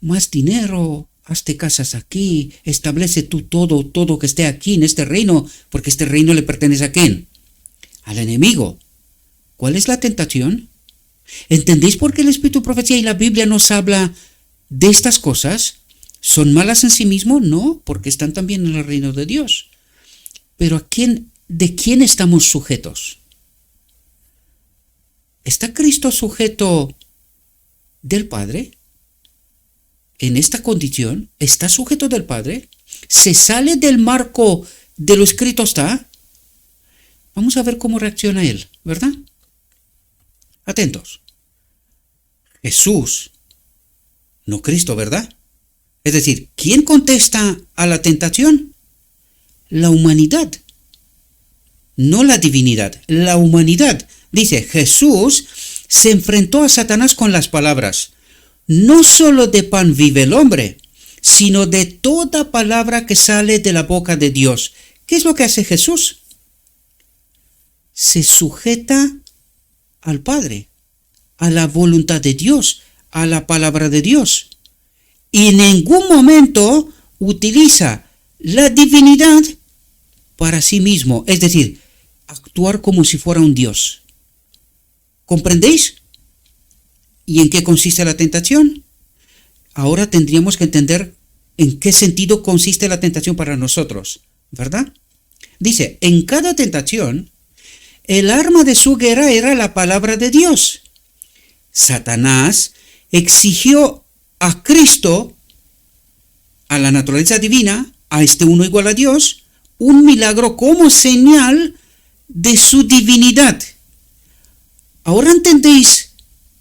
Más dinero, hazte casas aquí, establece tú todo que esté aquí en este reino, porque este reino le pertenece ¿a quién? Al enemigo. ¿Cuál es la tentación? ¿Entendéis por qué el Espíritu de Profecía y la Biblia nos habla de estas cosas? ¿Son malas en sí mismo? No, porque están también en el reino de Dios. Pero ¿de quién estamos sujetos? ¿Está Cristo sujeto del Padre? En esta condición, ¿está sujeto del Padre? ¿Se sale del marco de lo escrito está? Vamos a ver cómo reacciona él, ¿verdad? Atentos. Jesús, no Cristo, ¿verdad? Es decir, ¿quién contesta a la tentación? La humanidad, no la divinidad, la humanidad. Dice, Jesús se enfrentó a Satanás con las palabras, no solo de pan vive el hombre, sino de toda palabra que sale de la boca de Dios. ¿Qué es lo que hace Jesús? Se sujeta al Padre, a la voluntad de Dios, a la palabra de Dios. Y en ningún momento utiliza la divinidad para sí mismo, es decir, actuar como si fuera un Dios. ¿Comprendéis? ¿Y en qué consiste la tentación? Ahora tendríamos que entender en qué sentido consiste la tentación para nosotros, ¿verdad? Dice, en cada tentación, el arma de su guerra era la palabra de Dios. Satanás exigió a Cristo a la naturaleza divina, a este uno igual a Dios, un milagro como señal de su divinidad. ¿Ahora entendéis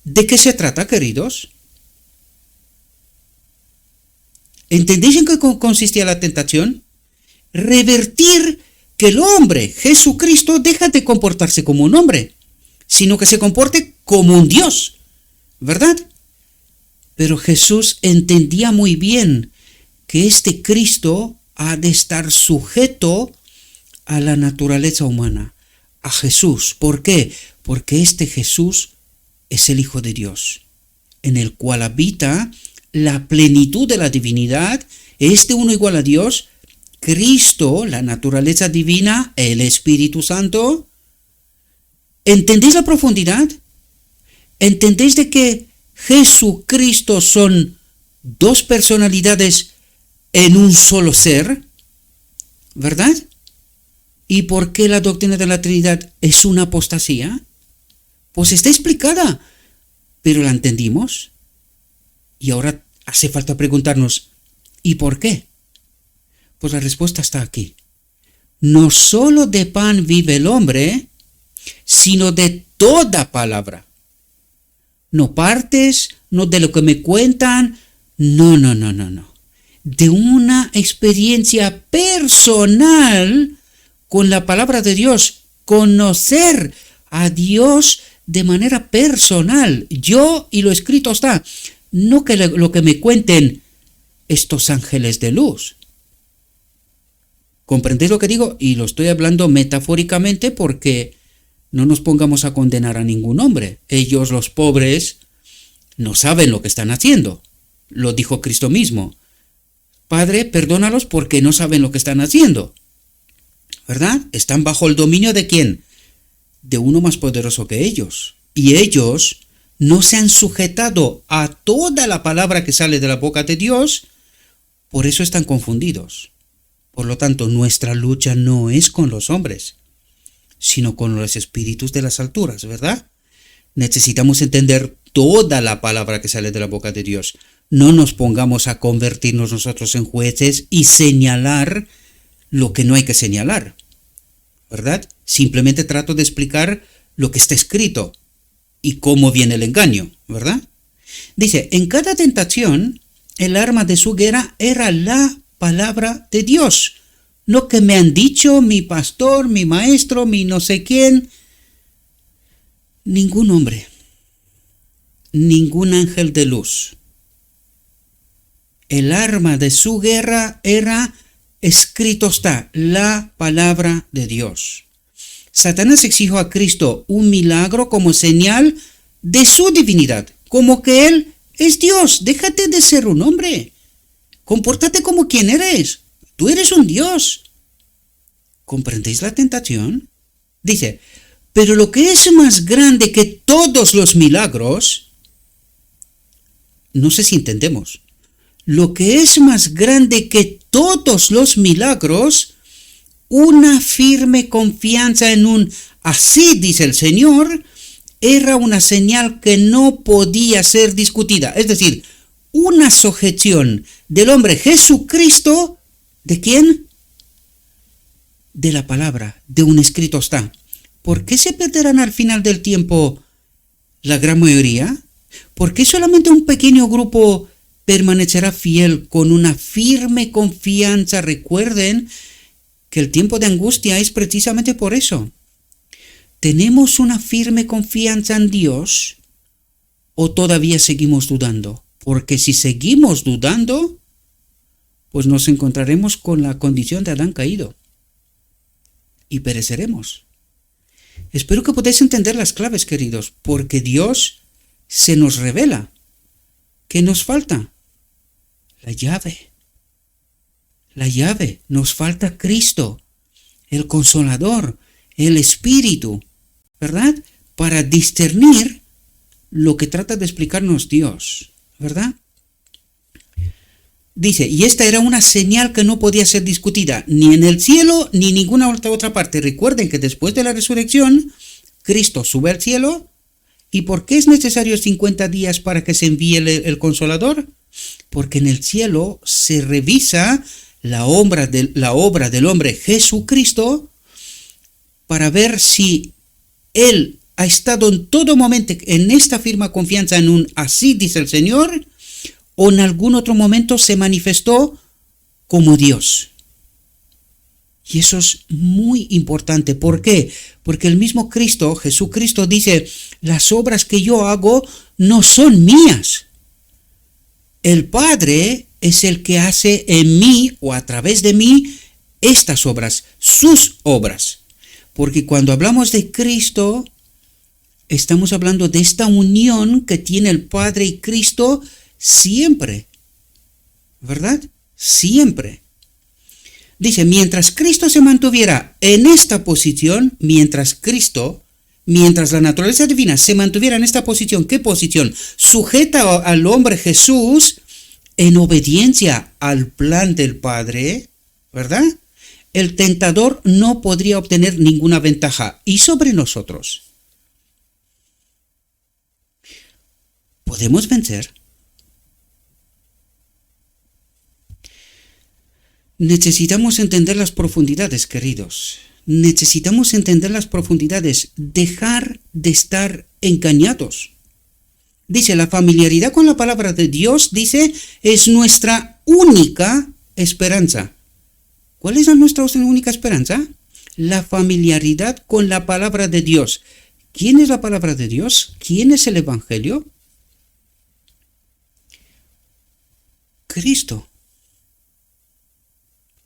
de qué se trata, queridos? ¿Entendéis en qué consistía la tentación? Revertir que el hombre, Jesucristo, deja de comportarse como un hombre, sino que se comporte como un Dios, ¿verdad? Pero Jesús entendía muy bien que este Cristo ha de estar sujeto a la naturaleza humana, a Jesús. ¿Por qué? Porque este Jesús es el Hijo de Dios, en el cual habita la plenitud de la divinidad, este uno igual a Dios, Cristo, la naturaleza divina, el Espíritu Santo. ¿Entendéis la profundidad? ¿Entendéis de que Jesucristo son dos personalidades en un solo ser? ¿Verdad? ¿Y por qué la doctrina de la Trinidad es una apostasía? Pues está explicada, pero ¿la entendimos? Y ahora hace falta preguntarnos, ¿y por qué? Pues la respuesta está aquí. No solo de pan vive el hombre, sino de toda palabra. No partes, no de lo que me cuentan, no. De una experiencia personal con la palabra de Dios, conocer a Dios de manera personal. Yo y lo escrito está, no que lo que me cuenten estos ángeles de luz. ¿Comprendéis lo que digo? Y lo estoy hablando metafóricamente porque no nos pongamos a condenar a ningún hombre. Ellos, los pobres, no saben lo que están haciendo. Lo dijo Cristo mismo. Padre, perdónalos porque no saben lo que están haciendo. ¿Verdad? Están bajo el dominio ¿de quién? De uno más poderoso que ellos. Y ellos no se han sujetado a toda la palabra que sale de la boca de Dios, por eso están confundidos. Por lo tanto, nuestra lucha no es con los hombres, sino con los espíritus de las alturas, ¿verdad? Necesitamos entender toda la palabra que sale de la boca de Dios. No nos pongamos a convertirnos nosotros en jueces y señalar lo que no hay que señalar, ¿verdad? Simplemente trato de explicar lo que está escrito y cómo viene el engaño, ¿verdad? Dice, en cada tentación, el arma de su guerra era la palabra de Dios. No que me han dicho mi pastor, mi maestro, mi no sé quién. Ningún hombre, ningún ángel de luz. El arma de su guerra era, escrito está, la palabra de Dios. Satanás exigió a Cristo un milagro como señal de su divinidad, como que Él es Dios. Déjate de ser un hombre. Compórtate como quien eres. Tú eres un Dios. ¿Comprendéis la tentación? Dice, pero lo que es más grande que todos los milagros, no sé si entendemos, lo que es más grande que todos los milagros, una firme confianza en un así dice el Señor, era una señal que no podía ser discutida. Es decir, una sujeción del hombre Jesucristo, ¿de quién? De la palabra, de un escrito está. ¿Por qué se perderán al final del tiempo la gran mayoría? ¿Por qué solamente un pequeño grupo permanecerá fiel con una firme confianza? Recuerden que el tiempo de angustia es precisamente por eso. ¿Tenemos una firme confianza en Dios o todavía seguimos dudando? Porque si seguimos dudando, pues nos encontraremos con la condición de Adán caído y pereceremos. Espero que podáis entender las claves, queridos, porque Dios se nos revela. ¿Qué nos falta? La llave. La llave. Nos falta Cristo, el Consolador, el Espíritu, ¿verdad? Para discernir lo que trata de explicarnos Dios, ¿verdad? Dice, y esta era una señal que no podía ser discutida ni en el cielo ni en ninguna otra parte. Recuerden que después de la resurrección, Cristo sube al cielo. ¿Y por qué es necesario 50 días para que se envíe el Consolador? Porque en el cielo se revisa la obra del hombre Jesucristo para ver si Él ha estado en todo momento en esta firme confianza en un así dice el Señor, o en algún otro momento se manifestó como Dios. Y eso es muy importante. ¿Por qué? Porque el mismo Cristo, Jesucristo, dice, las obras que yo hago no son mías. El Padre es el que hace en mí o a través de mí estas obras, sus obras. Porque cuando hablamos de Cristo, estamos hablando de esta unión que tiene el Padre y Cristo siempre. ¿Verdad? Siempre. Dice, mientras Cristo se mantuviera en esta posición, mientras la naturaleza divina se mantuviera en esta posición, ¿qué posición? Sujeta al hombre Jesús en obediencia al plan del Padre, ¿verdad? El tentador no podría obtener ninguna ventaja. ¿Y sobre nosotros? ¿Podemos vencer? Necesitamos entender las profundidades, queridos. Necesitamos entender las profundidades, dejar de estar engañados. Dice, la familiaridad con la palabra de Dios, dice, es nuestra única esperanza. ¿Cuál es nuestra única esperanza? La familiaridad con la palabra de Dios. ¿Quién es la palabra de Dios? ¿Quién es el Evangelio? Cristo.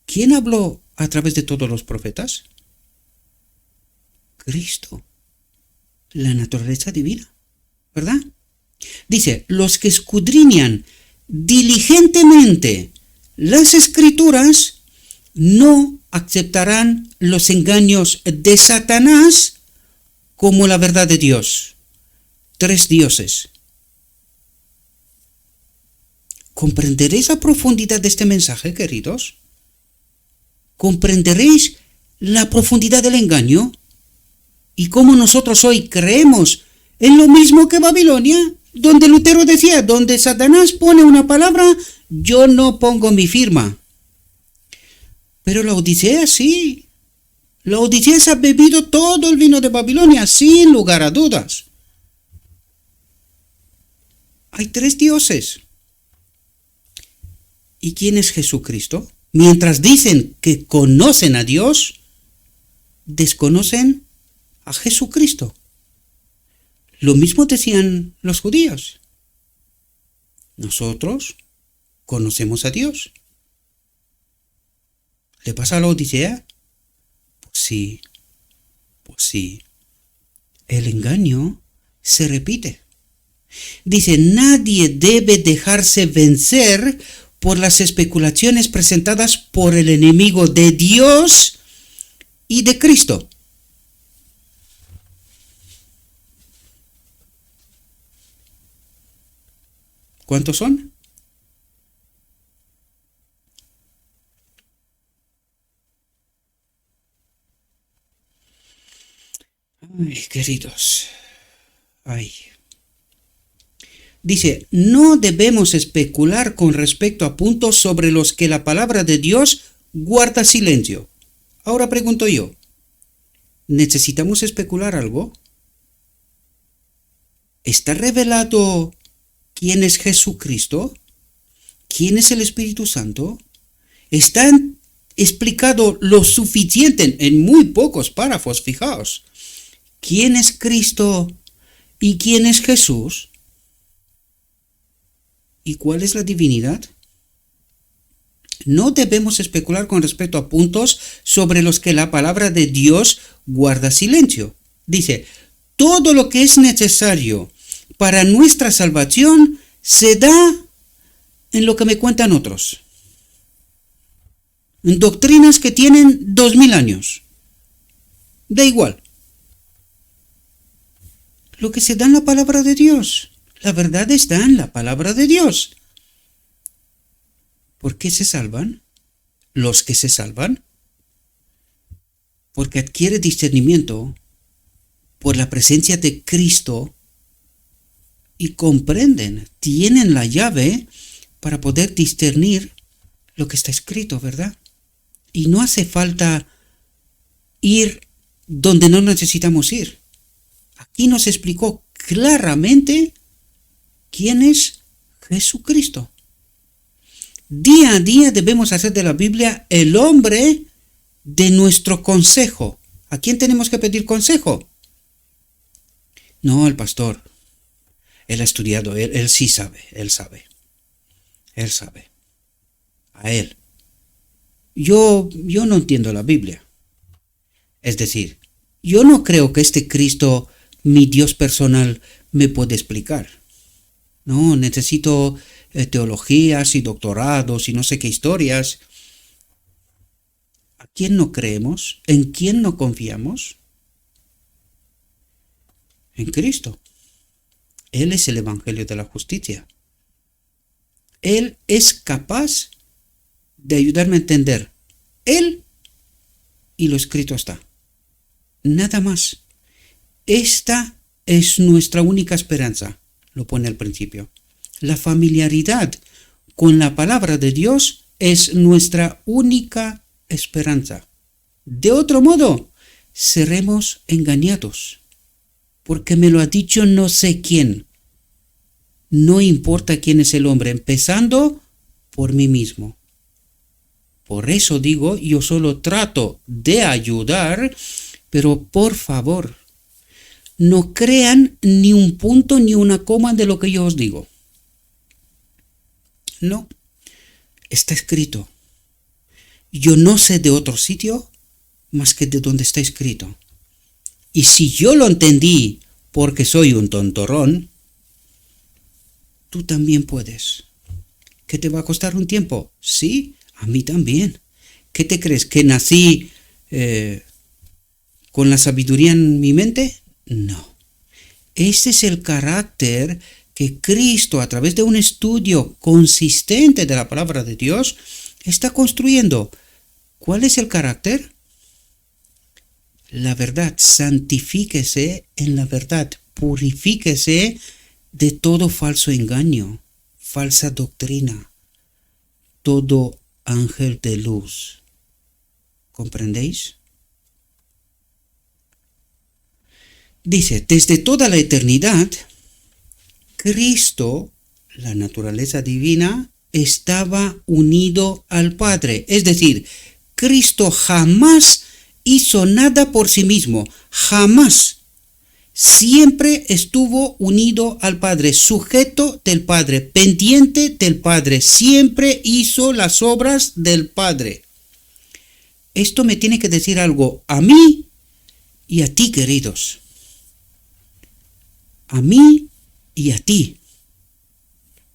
¿Quién habló a través de todos los profetas? Cristo. La naturaleza divina. ¿Verdad? Dice, los que escudriñan diligentemente las Escrituras no aceptarán los engaños de Satanás como la verdad de Dios. 3 dioses. ¿Comprenderéis la profundidad de este mensaje, queridos? ¿Comprenderéis la profundidad del engaño? Y cómo nosotros hoy creemos en lo mismo que Babilonia, donde Lutero decía, donde Satanás pone una palabra, yo no pongo mi firma. Pero la Odisea sí. La Odisea se ha bebido todo el vino de Babilonia, sin lugar a dudas. Hay 3 dioses. ¿Y quién es Jesucristo? Mientras dicen que conocen a Dios, desconocen a Jesucristo. Lo mismo decían los judíos. Nosotros conocemos a Dios. ¿Le pasa a la Odisea? Pues sí, pues sí. El engaño se repite. Dice, nadie debe dejarse vencer por las especulaciones presentadas por el enemigo de Dios y de Cristo. ¿Cuántos son? Ay, queridos. Ay. Dice, no debemos especular con respecto a puntos sobre los que la palabra de Dios guarda silencio. Ahora pregunto yo, ¿necesitamos especular algo? ¿Está revelado quién es Jesucristo? ¿Quién es el Espíritu Santo? ¿Está explicado lo suficiente en muy pocos párrafos? Fijaos, ¿quién es Cristo y quién es Jesús? ¿Y cuál es la divinidad? No debemos especular con respecto a puntos sobre los que la palabra de Dios guarda silencio. Dice, todo lo que es necesario para nuestra salvación se da en lo que me cuentan otros. En doctrinas que tienen 2000 años. Da igual. Lo que se da en la palabra de Dios. La verdad está en la palabra de Dios. ¿Por qué se salvan? Los que se salvan. Porque adquiere discernimiento por la presencia de Cristo y comprenden, tienen la llave para poder discernir lo que está escrito, ¿verdad? Y no hace falta ir donde no necesitamos ir. Aquí nos explicó claramente quién es Jesucristo. Día a día debemos hacer de la Biblia el hombre de nuestro consejo. ¿A quién tenemos que pedir consejo? No, al pastor. Él ha estudiado, él sí sabe, él sabe. Él sabe. A él. Yo no entiendo la Biblia. Es decir, yo no creo que este Cristo, mi Dios personal, me puede explicar. No, necesito teologías y doctorados y no sé qué historias. ¿A quién no creemos? ¿En quién no confiamos? En Cristo. Él es el Evangelio de la justicia. Él es capaz de ayudarme a entender. Él y lo escrito está. Nada más. Esta es nuestra única esperanza, lo pone al principio. La familiaridad con la palabra de Dios es nuestra única esperanza. De otro modo, seremos engañados, porque me lo ha dicho no sé quién. No importa quién es el hombre, empezando por mí mismo. Por eso digo, yo solo trato de ayudar, pero por favor, no crean ni un punto ni una coma de lo que yo os digo. No, está escrito. Yo no sé de otro sitio más que de donde está escrito. Y si yo lo entendí porque soy un tontorrón, tú también puedes. ¿Qué te va a costar un tiempo? Sí, a mí también. ¿Qué te crees? ¿Que nací con la sabiduría en mi mente? No. Este es el carácter que Cristo, a través de un estudio consistente de la palabra de Dios, está construyendo. ¿Cuál es el carácter? La verdad. Santifíquese en la verdad. Purifíquese de todo falso engaño, falsa doctrina, todo ángel de luz. ¿Comprendéis? Dice, desde toda la eternidad, Cristo, la naturaleza divina, estaba unido al Padre. Es decir, Cristo jamás hizo nada por sí mismo, jamás. Siempre estuvo unido al Padre, sujeto del Padre, pendiente del Padre. Siempre hizo las obras del Padre. Esto me tiene que decir algo a mí y a ti, queridos. A mí y a ti.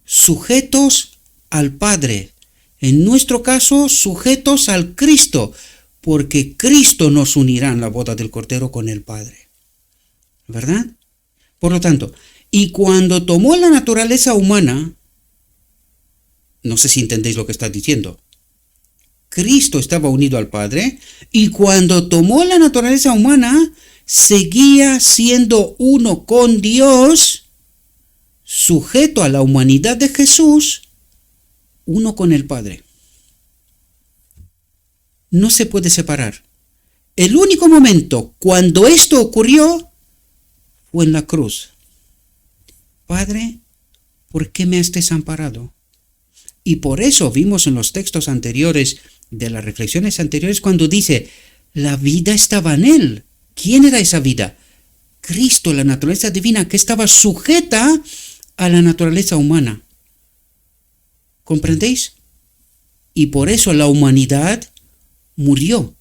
Sujetos al Padre. En nuestro caso, sujetos al Cristo, porque Cristo nos unirá en la boda del Cordero con el Padre. ¿Verdad? Por lo tanto, y cuando tomó la naturaleza humana, no sé si entendéis lo que está diciendo, Cristo estaba unido al Padre, y cuando tomó la naturaleza humana, seguía siendo uno con Dios, sujeto a la humanidad de Jesús, uno con el Padre. No se puede separar. El único momento cuando esto ocurrió fue en la cruz. Padre, ¿por qué me has desamparado? Y por eso vimos en los textos anteriores, de las reflexiones anteriores, cuando dice, la vida estaba en él. ¿Quién era esa vida? Cristo, la naturaleza divina, que estaba sujeta a la naturaleza humana. ¿Comprendéis? Y por eso la humanidad murió.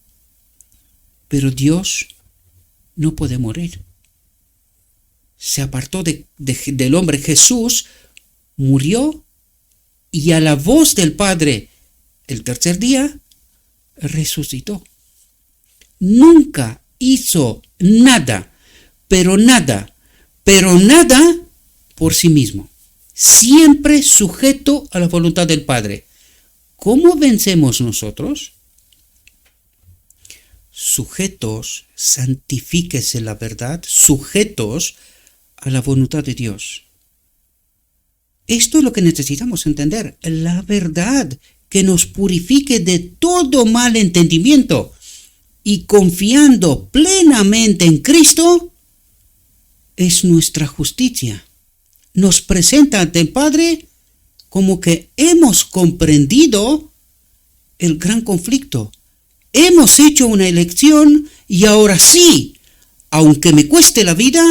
Pero Dios no puede morir. Se apartó del hombre. Jesús murió y a la voz del Padre el tercer día resucitó. Nunca hizo nada por sí mismo. Siempre sujeto a la voluntad del Padre. ¿Cómo vencemos nosotros? Sujetos, santifíquese la verdad, sujetos a la voluntad de Dios. Esto es lo que necesitamos entender, la verdad que nos purifique de todo mal entendimiento y confiando plenamente en Cristo es nuestra justicia. Nos presenta ante el Padre como que hemos comprendido el gran conflicto. Hemos hecho una elección y ahora sí, aunque me cueste la vida,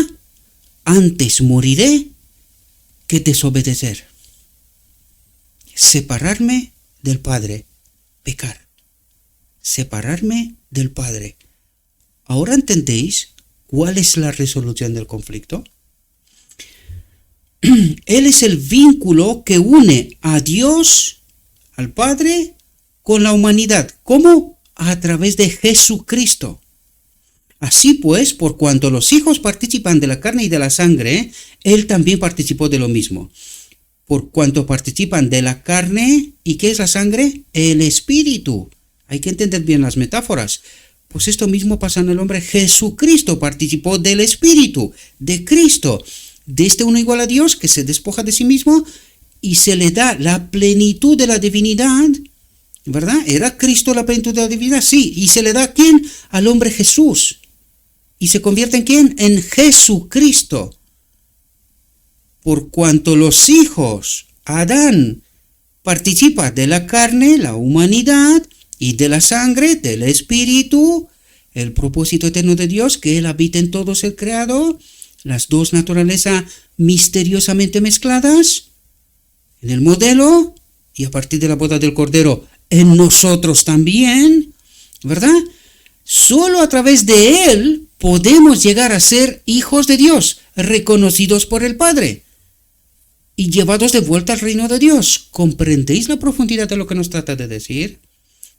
antes moriré que desobedecer. Separarme del Padre, pecar. Separarme del Padre. ¿Ahora entendéis cuál es la resolución del conflicto? Él es el vínculo que une a Dios, al Padre, con la humanidad. ¿Cómo? A través de Jesucristo. Así pues, por cuanto los hijos participan de la carne y de la sangre, Él también participó de lo mismo. Por cuanto participan de la carne, ¿y qué es la sangre? El espíritu. Hay que entender bien las metáforas. Pues esto mismo pasa en el hombre. Jesucristo participó del espíritu, de Cristo, de este uno igual a Dios que se despoja de sí mismo y se le da la plenitud de la divinidad, ¿verdad? ¿Era Cristo la plenitud de la divinidad? Sí. ¿Y se le da a quién? Al hombre Jesús. ¿Y se convierte en quién? En Jesucristo. Por cuanto los hijos, Adán, participa de la carne, la humanidad, y de la sangre, del espíritu, el propósito eterno de Dios, que Él habita en todo ser creado, las dos naturalezas misteriosamente mezcladas, en el modelo, y a partir de la boda del Cordero, en nosotros también, ¿verdad? Solo a través de Él podemos llegar a ser hijos de Dios, reconocidos por el Padre y llevados de vuelta al reino de Dios. ¿Comprendéis la profundidad de lo que nos trata de decir?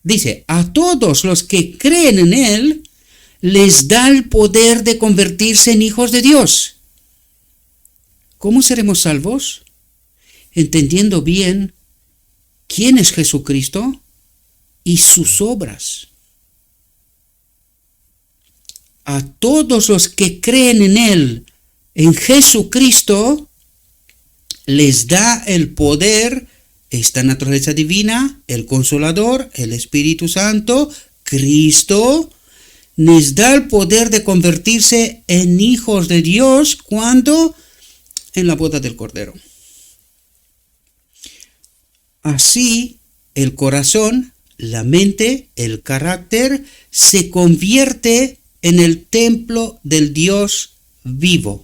Dice, a todos los que creen en Él, les da el poder de convertirse en hijos de Dios. ¿Cómo seremos salvos? Entendiendo bien quién es Jesucristo y sus obras. A todos los que creen en Él, en Jesucristo, les da el poder, esta naturaleza divina, el Consolador, el Espíritu Santo, Cristo, les da el poder de convertirse en hijos de Dios cuando en la boda del Cordero. Así, el corazón, la mente, el carácter, se convierte en el templo del Dios vivo.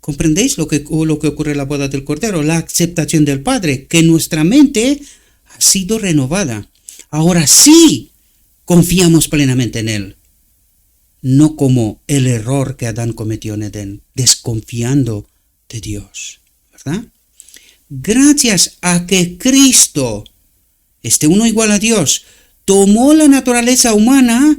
¿Comprendéis lo que ocurre en la boda del Cordero? La aceptación del Padre, que nuestra mente ha sido renovada. Ahora sí confiamos plenamente en Él. No como el error que Adán cometió en Edén, desconfiando de Dios, ¿verdad? Gracias a que Cristo, este uno igual a Dios, tomó la naturaleza humana,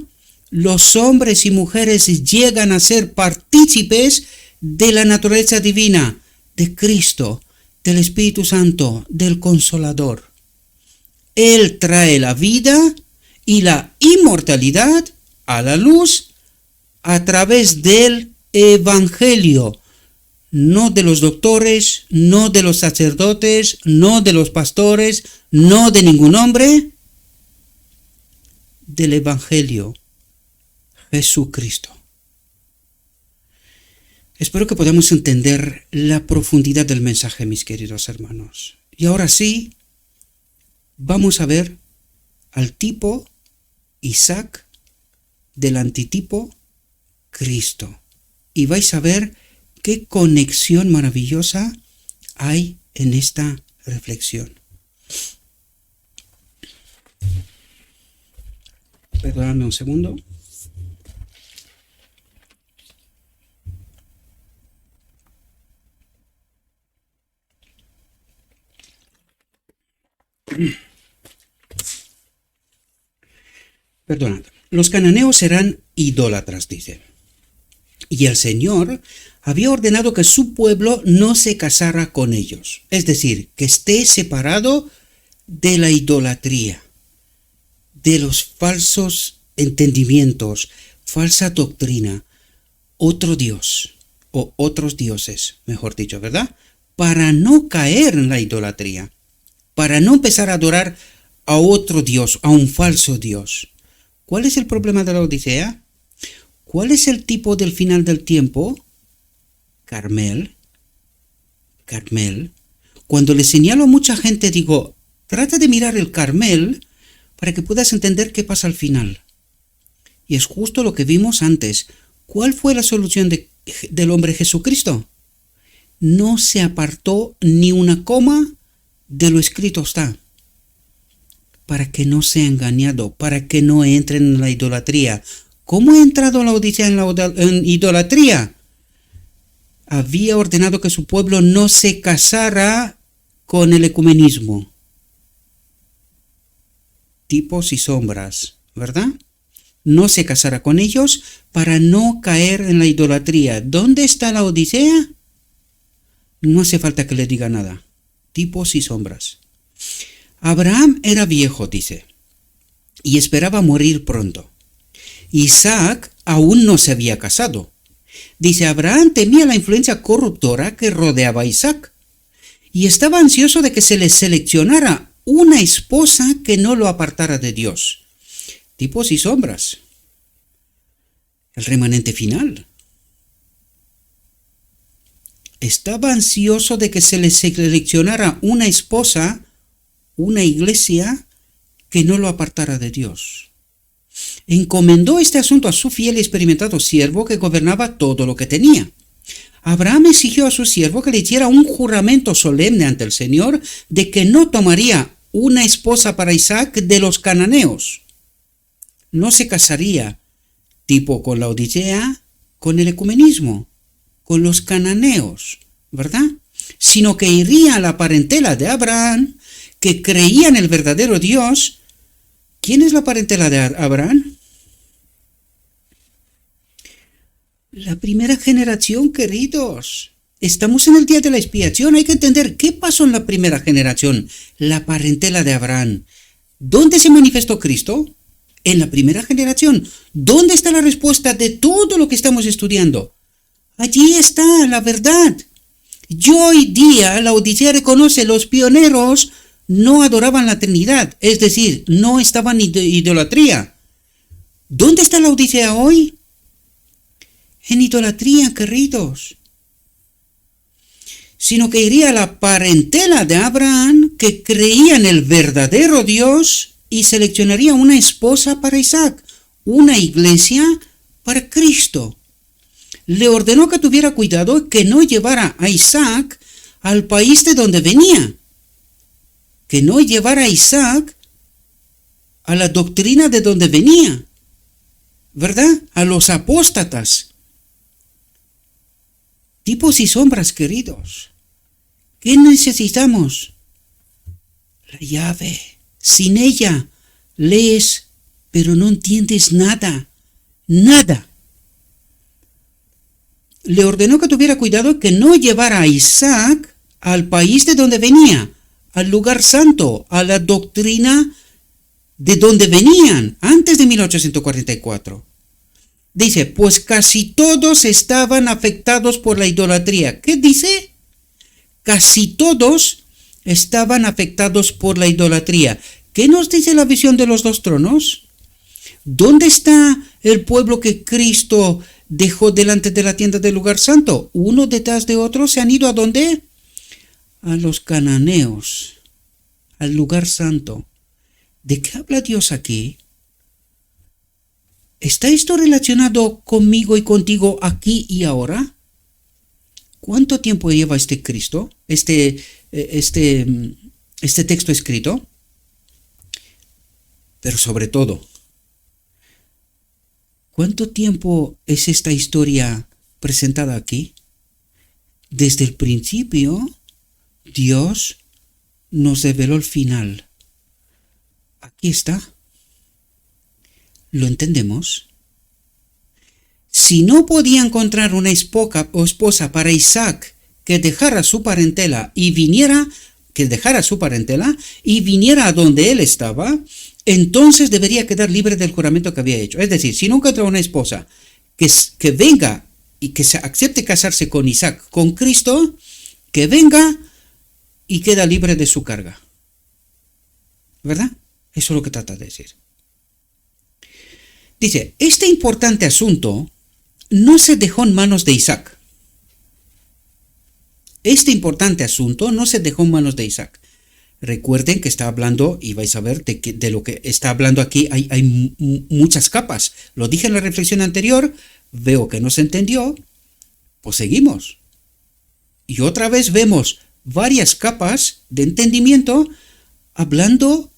los hombres y mujeres llegan a ser partícipes de la naturaleza divina, de Cristo, del Espíritu Santo, del Consolador. Él trae la vida y la inmortalidad a la luz a través del Evangelio, no de los doctores, no de los sacerdotes, no de los pastores, no de ningún hombre, del Evangelio, Jesucristo. Espero que podamos entender la profundidad del mensaje, mis queridos hermanos. Y ahora sí, vamos a ver al tipo Isaac del antitipo Cristo. Y vais a ver qué conexión maravillosa hay en esta reflexión. Perdóname un segundo. Perdonad. Los cananeos eran idólatras, dice. Y el Señor había ordenado que su pueblo no se casara con ellos. Es decir, que esté separado de la idolatría, de los falsos entendimientos, falsa doctrina, otro Dios, o otros dioses, mejor dicho, ¿verdad? para no caer en la idolatría, para no empezar a adorar a otro Dios, a un falso Dios. ¿Cuál es el problema de la Odisea? ¿Cuál es el tipo del final del tiempo? Carmel. Cuando le señalo a mucha gente, digo, trata de mirar el Carmel para que puedas entender qué pasa al final. Y es justo lo que vimos antes. ¿Cuál fue la solución del hombre Jesucristo? No se apartó ni una coma de lo escrito está. Para que no sea engañado, para que no entren en la idolatría. ¿Cómo ha entrado la Odisea en idolatría? Había ordenado que su pueblo no se casara con el ecumenismo. Tipos y sombras, ¿verdad? No se casara con ellos para no caer en la idolatría. ¿Dónde está la Odisea? No hace falta que le diga nada. Tipos y sombras. Abraham era viejo, dice, y esperaba morir pronto. Isaac aún no se había casado. Dice, Abraham temía la influencia corruptora que rodeaba a Isaac y estaba ansioso de que se le seleccionara una esposa que no lo apartara de Dios. Tipos y sombras. El remanente final. Estaba ansioso de que se le seleccionara una esposa, una iglesia que no lo apartara de Dios. Encomendó este asunto a su fiel y experimentado siervo que gobernaba todo lo que tenía. Abraham exigió a su siervo que le hiciera un juramento solemne ante el Señor de que no tomaría una esposa para Isaac de los cananeos. No se casaría, tipo con la Odisea, con el ecumenismo, con los cananeos, ¿verdad? Sino que iría a la parentela de Abraham, que creía en el verdadero Dios. ¿Quién es la parentela de Abraham? La primera generación, queridos. Estamos en el día de la expiación. Hay que entender qué pasó en la primera generación, la parentela de Abraham. ¿Dónde se manifestó Cristo? En la primera generación. ¿Dónde está la respuesta de todo lo que estamos estudiando? Allí está la verdad. Y hoy día la Odisea reconoce los pioneros no adoraban la Trinidad, es decir, no estaban en idolatría. ¿Dónde está la Odisea hoy? En idolatría, queridos. Sino que iría a la parentela de Abraham, que creía en el verdadero Dios, y seleccionaría una esposa para Isaac, una iglesia para Cristo. Le ordenó que tuviera cuidado que no llevara a Isaac al país de donde venía, que no llevara a Isaac a la doctrina de donde venía, ¿verdad? A los apóstatas. Tipos y sombras, queridos. ¿Qué necesitamos? La llave. Sin ella lees, pero no entiendes nada. Nada. Le ordenó que tuviera cuidado que no llevara a Isaac al país de donde venía, al lugar santo, a la doctrina de donde venían antes de 1844. Dice, pues casi todos estaban afectados por la idolatría. ¿Qué dice? Casi todos estaban afectados por la idolatría. ¿Qué nos dice la visión de los dos tronos? ¿Dónde está el pueblo que Cristo dejó delante de la tienda del lugar santo? Uno detrás de otro se han ido ¿a dónde? A los cananeos, al lugar santo. ¿De qué habla Dios aquí? ¿Está esto relacionado conmigo y contigo aquí y ahora? ¿Cuánto tiempo lleva este Cristo, este texto escrito? Pero sobre todo, ¿cuánto tiempo es esta historia presentada aquí? Desde el principio, Dios nos reveló el final. Aquí está. ¿Lo entendemos? Si no podía encontrar una esposa para Isaac que dejara su parentela y viniera a donde él estaba, entonces debería quedar libre del juramento que había hecho. Es decir, si no encuentra una esposa que venga y que se acepte casarse con Isaac, con Cristo, que venga y queda libre de su carga. ¿Verdad? Eso es lo que trata de decir. Dice, este importante asunto no se dejó en manos de Isaac. Este importante asunto no se dejó en manos de Isaac. Recuerden que está hablando, y vais a ver de lo que está hablando aquí, hay muchas capas. Lo dije en la reflexión anterior, veo que no se entendió, pues seguimos. Y otra vez vemos varias capas de entendimiento hablando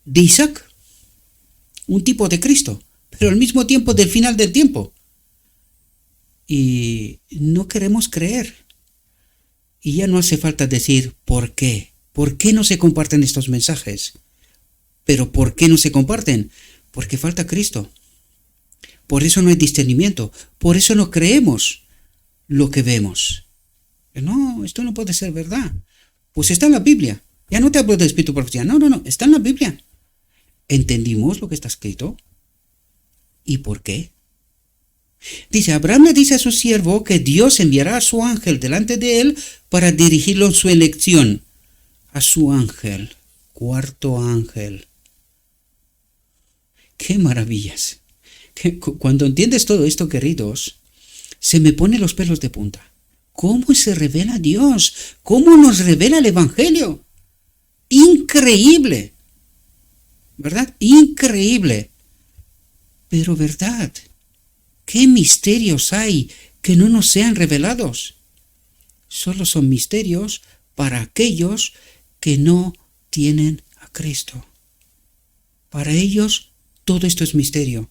de Isaac, un tipo de Cristo, pero al mismo tiempo del final del tiempo. Y no queremos creer. Y ya no hace falta decir por qué. ¿Por qué no se comparten estos mensajes? ¿Pero por qué no se comparten? Porque falta Cristo. Por eso no hay discernimiento. Por eso no creemos lo que vemos. No, esto no puede ser verdad. Pues está en la Biblia. Ya no te hablo de espíritu profecía. No, está en la Biblia. ¿Entendimos lo que está escrito? ¿Y por qué? Dice, Abraham le dice a su siervo que Dios enviará a su ángel delante de él para dirigirlo en su elección. A su ángel, cuarto ángel. ¡Qué maravillas! Cuando entiendes todo esto, queridos, se me ponen los pelos de punta. ¿Cómo se revela Dios? ¿Cómo nos revela el Evangelio? Increíble. ¿Verdad? Increíble. Pero verdad. ¿Qué misterios hay que no nos sean revelados? Solo son misterios para aquellos que no tienen a Cristo. Para ellos todo esto es misterio.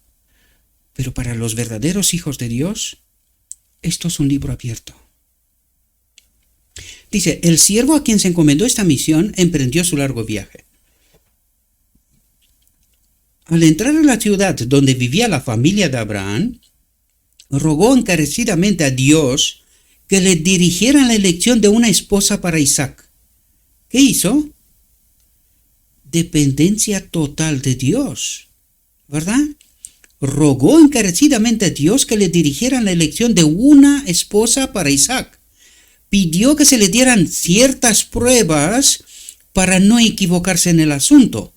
Pero para los verdaderos hijos de Dios, esto es un libro abierto. Dice, el siervo a quien se encomendó esta misión emprendió su largo viaje. Al entrar en la ciudad donde vivía la familia de Abraham, rogó encarecidamente a Dios que le dirigiera la elección de una esposa para Isaac. ¿Qué hizo? Dependencia total de Dios, ¿verdad? Rogó encarecidamente a Dios que le dirigiera la elección de una esposa para Isaac. Pidió que se le dieran ciertas pruebas para no equivocarse en el asunto.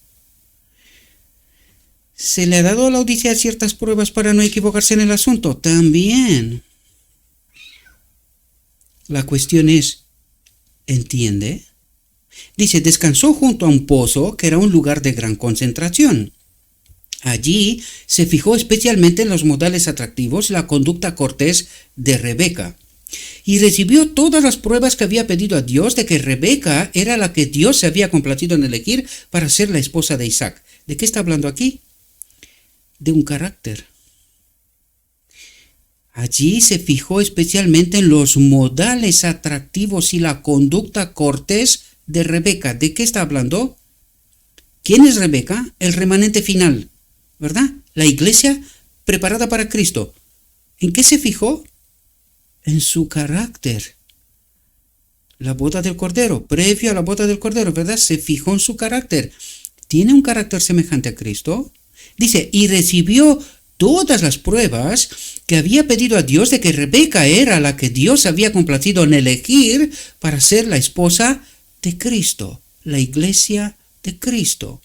¿Se le ha dado a la Odisea ciertas pruebas para no equivocarse en el asunto? También. La cuestión es, ¿entiende? Dice, descansó junto a un pozo que era un lugar de gran concentración. Allí se fijó especialmente en los modales atractivos y la conducta cortés de Rebeca. Y recibió todas las pruebas que había pedido a Dios de que Rebeca era la que Dios se había complacido en elegir para ser la esposa de Isaac. ¿De qué está hablando aquí? De un carácter. Allí se fijó especialmente en los modales atractivos y la conducta cortés de Rebeca. ¿De qué está hablando? ¿Quién es Rebeca? El remanente final, ¿verdad? La iglesia preparada para Cristo. ¿En qué se fijó? En su carácter. La boda del Cordero, previo a la boda del Cordero, ¿verdad? Se fijó en su carácter. ¿Tiene un carácter semejante a Cristo? Dice, y recibió todas las pruebas que había pedido a Dios de que Rebeca era la que Dios había complacido en elegir para ser la esposa de Cristo, la iglesia de Cristo.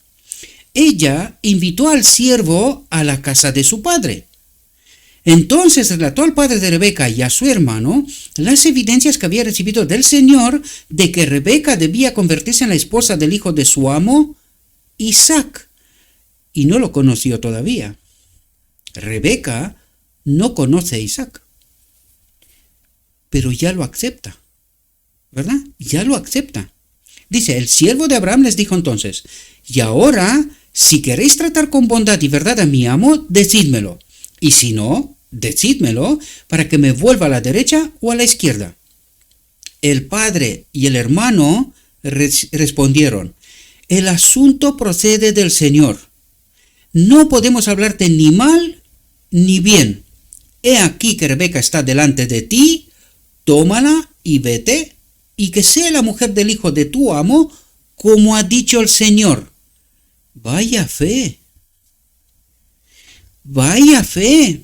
Ella invitó al siervo a la casa de su padre. Entonces relató al padre de Rebeca y a su hermano las evidencias que había recibido del Señor de que Rebeca debía convertirse en la esposa del hijo de su amo, Isaac, y no lo conoció todavía. Rebeca no conoce a Isaac, pero ya lo acepta, ¿verdad? Ya lo acepta. Dice, el siervo de Abraham les dijo entonces, y ahora, si queréis tratar con bondad y verdad a mi amo, decídmelo, y si no, decídmelo para que me vuelva a la derecha o a la izquierda. El padre y el hermano respondieron, el asunto procede del Señor. No podemos hablarte ni mal ni bien. He aquí que Rebeca está delante de ti, tómala y vete, y que sea la mujer del hijo de tu amo, como ha dicho el Señor. Vaya fe. Vaya fe.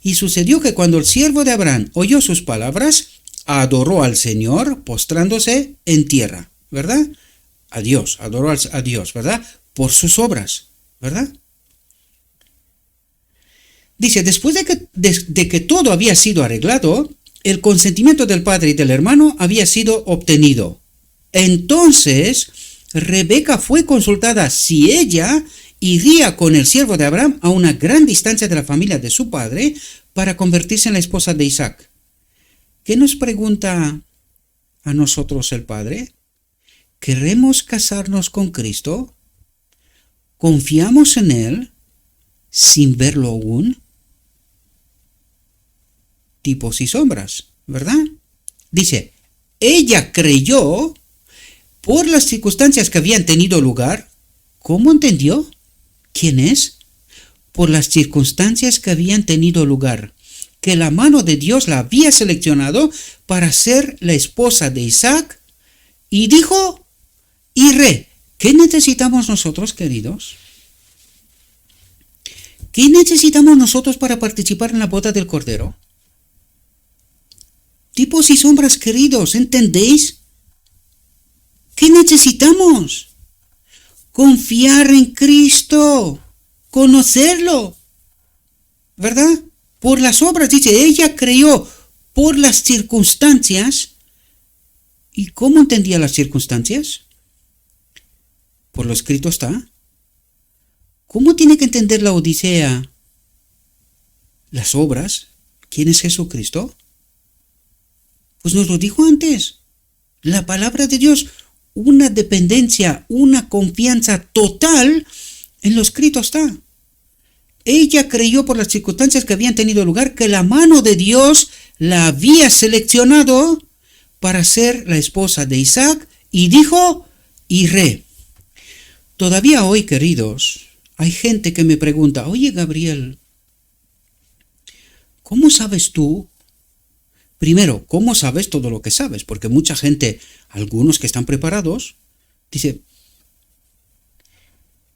Y sucedió que cuando el siervo de Abraham oyó sus palabras, adoró al Señor postrándose en tierra, ¿verdad? A Dios, adoró a Dios, ¿verdad? Por sus obras, ¿verdad? Dice, después de que todo había sido arreglado, el consentimiento del padre y del hermano había sido obtenido. Entonces, Rebeca fue consultada si ella iría con el siervo de Abraham a una gran distancia de la familia de su padre para convertirse en la esposa de Isaac. ¿Qué nos pregunta a nosotros el Padre? ¿Queremos casarnos con Cristo? ¿Confiamos en Él sin verlo aún? Tipos y sombras, ¿verdad? Dice, ella creyó por las circunstancias que habían tenido lugar. ¿Cómo entendió? ¿Quién es? Por las circunstancias que habían tenido lugar, que la mano de Dios la había seleccionado para ser la esposa de Isaac, y dijo, iré. ¿Qué necesitamos nosotros, queridos? ¿Qué necesitamos nosotros para participar en la boda del Cordero? Tipos y sombras, queridos, ¿entendéis? ¿Qué necesitamos? Confiar en Cristo, conocerlo, ¿verdad? Por las obras, dice, ella creyó por las circunstancias. ¿Y cómo entendía las circunstancias? Por lo escrito está. ¿Cómo tiene que entender la Odisea las obras? ¿Quién es Jesucristo? Pues nos lo dijo antes. La palabra de Dios, una dependencia, una confianza total en lo escrito está. Ella creyó por las circunstancias que habían tenido lugar que la mano de Dios la había seleccionado para ser la esposa de Isaac y dijo, iré. Todavía hoy, queridos, hay gente que me pregunta, oye Gabriel, ¿cómo sabes tú? Primero, ¿cómo sabes todo lo que sabes? Porque mucha gente, algunos que están preparados, dice,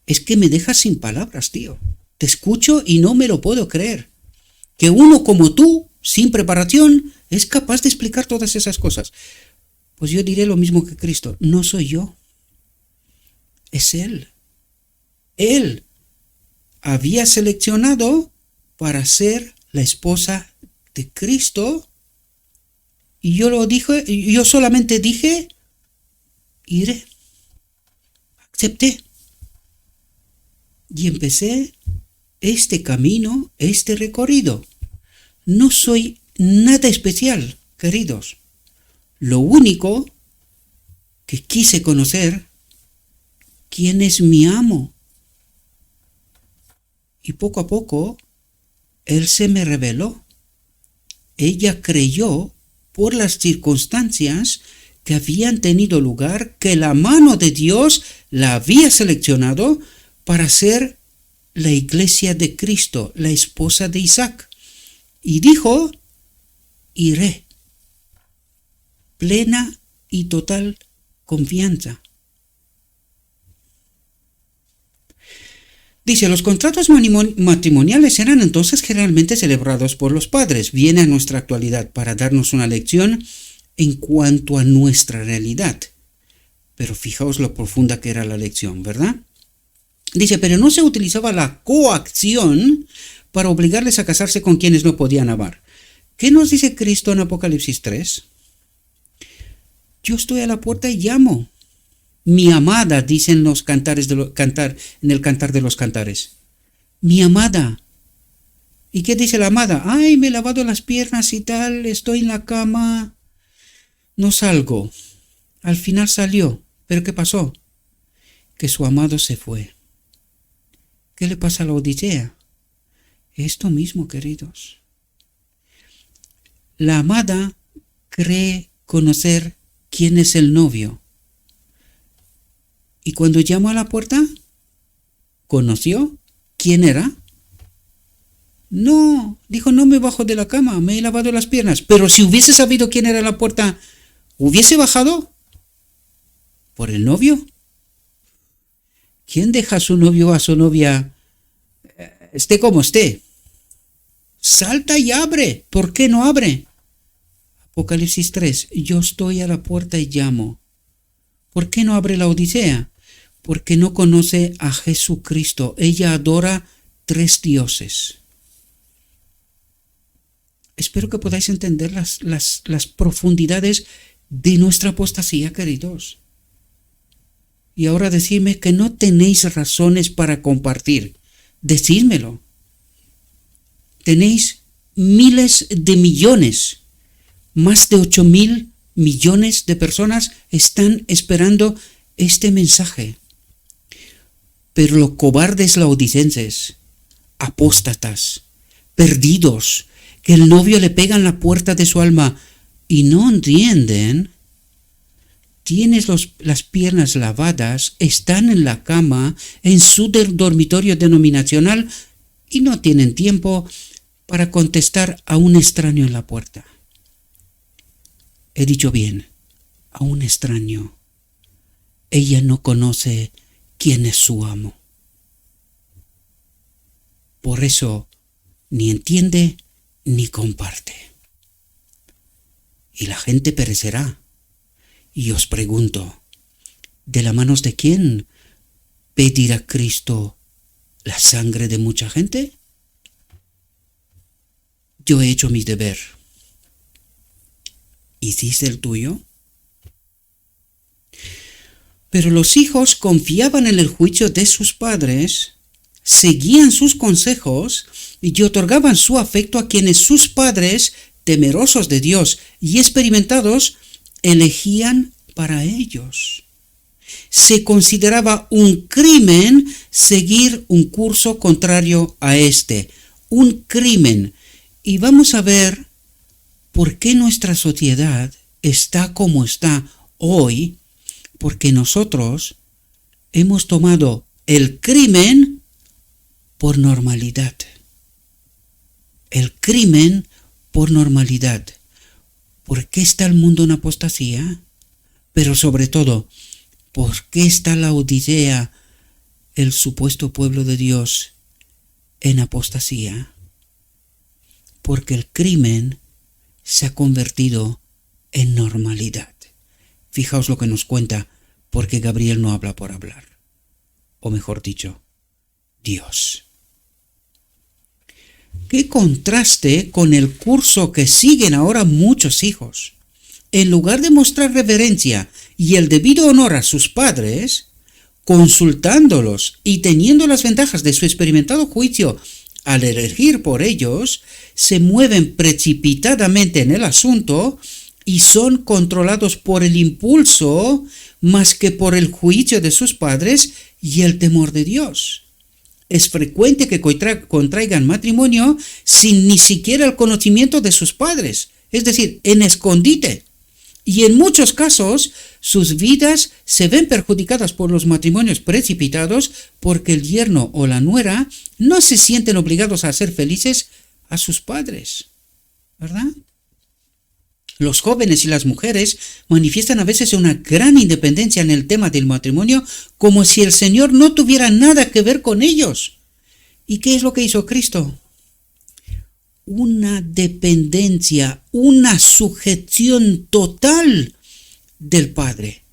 es que me dejas sin palabras, tío. Te escucho y no me lo puedo creer. Que uno como tú, sin preparación, es capaz de explicar todas esas cosas. Pues yo diré lo mismo que Cristo. No soy yo. Es Él. Él había seleccionado para ser la esposa de Cristo. Y yo solamente dije, iré. Acepté. Y empecé este camino, este recorrido. No soy nada especial, queridos. Lo único que quise conocer, quién es mi amo. Y poco a poco, Él se me reveló. Ella creyó por las circunstancias que habían tenido lugar, que la mano de Dios la había seleccionado para ser la iglesia de Cristo, la esposa de Isaac. Y dijo, iré. Plena y total confianza. Dice, los contratos matrimoniales eran entonces generalmente celebrados por los padres. Viene a nuestra actualidad para darnos una lección en cuanto a nuestra realidad. Pero fijaos lo profunda que era la lección, ¿verdad? Dice, pero no se utilizaba la coacción para obligarles a casarse con quienes no podían amar. ¿Qué nos dice Cristo en Apocalipsis 3? Yo estoy a la puerta y llamo. Mi amada, dicen los cantares en el Cantar de los Cantares. Mi amada. ¿Y qué dice la amada? Ay, me he lavado las piernas y tal, estoy en la cama, no salgo. Al final salió. ¿Pero qué pasó? Que su amado se fue. ¿Qué le pasa a la Odisea? Esto mismo, queridos. La amada cree conocer quién es el novio. Y cuando llamó a la puerta, ¿conoció quién era? No, dijo, no me bajo de la cama, me he lavado las piernas. Pero si hubiese sabido quién era la puerta, ¿hubiese bajado? ¿Por el novio? ¿Quién deja a su novio o a su novia esté como esté? salta y abre. ¿Por qué no abre? Apocalipsis 3, yo estoy a la puerta y llamo. ¿Por qué no abre Laodicea? Porque no conoce a Jesucristo. Ella adora 3 dioses. Espero que podáis entender las profundidades de nuestra apostasía, queridos. Y ahora decidme que no tenéis razones para compartir. Decídmelo. Tenéis miles de millones, más de 8.000 millones de personas están esperando este mensaje. Pero los cobardes laodicenses, apóstatas, perdidos, que el novio le pega en la puerta de su alma y no entienden, tienes las piernas lavadas, están en la cama, en su dormitorio denominacional y no tienen tiempo para contestar a un extraño en la puerta. He dicho bien, a un extraño. Ella no conoce quién es su amo. Por eso ni entiende ni comparte. Y la gente perecerá. Y os pregunto, ¿de las manos de quién pedirá Cristo la sangre de mucha gente? Yo he hecho mi deber. ¿Hiciste el tuyo? Pero los hijos confiaban en el juicio de sus padres, seguían sus consejos y otorgaban su afecto a quienes sus padres, temerosos de Dios y experimentados, elegían para ellos. Se consideraba un crimen seguir un curso contrario a este. Un crimen. Y vamos a ver por qué nuestra sociedad está como está hoy, porque nosotros hemos tomado el crimen por normalidad. El crimen por normalidad. ¿Por qué está el mundo en apostasía? Pero sobre todo, ¿por qué está Laodicea, el supuesto pueblo de Dios, en apostasía? Porque el crimen se ha convertido en normalidad. Fijaos lo que nos cuenta, porque Gabriel no habla por hablar. O mejor dicho, Dios. ¡Qué contraste con el curso que siguen ahora muchos hijos! En lugar de mostrar reverencia y el debido honor a sus padres, consultándolos y teniendo las ventajas de su experimentado juicio al elegir por ellos, se mueven precipitadamente en el asunto y son controlados por el impulso más que por el juicio de sus padres y el temor de Dios. Es frecuente que contraigan matrimonio sin ni siquiera el conocimiento de sus padres, es decir, en escondite. Y en muchos casos, sus vidas se ven perjudicadas por los matrimonios precipitados porque el yerno o la nuera no se sienten obligados a hacer felices a sus padres, ¿verdad? Los jóvenes y las mujeres manifiestan a veces una gran independencia en el tema del matrimonio, como si el Señor no tuviera nada que ver con ellos. ¿Y qué es lo que hizo Cristo? Una dependencia, una sujeción total del Padre.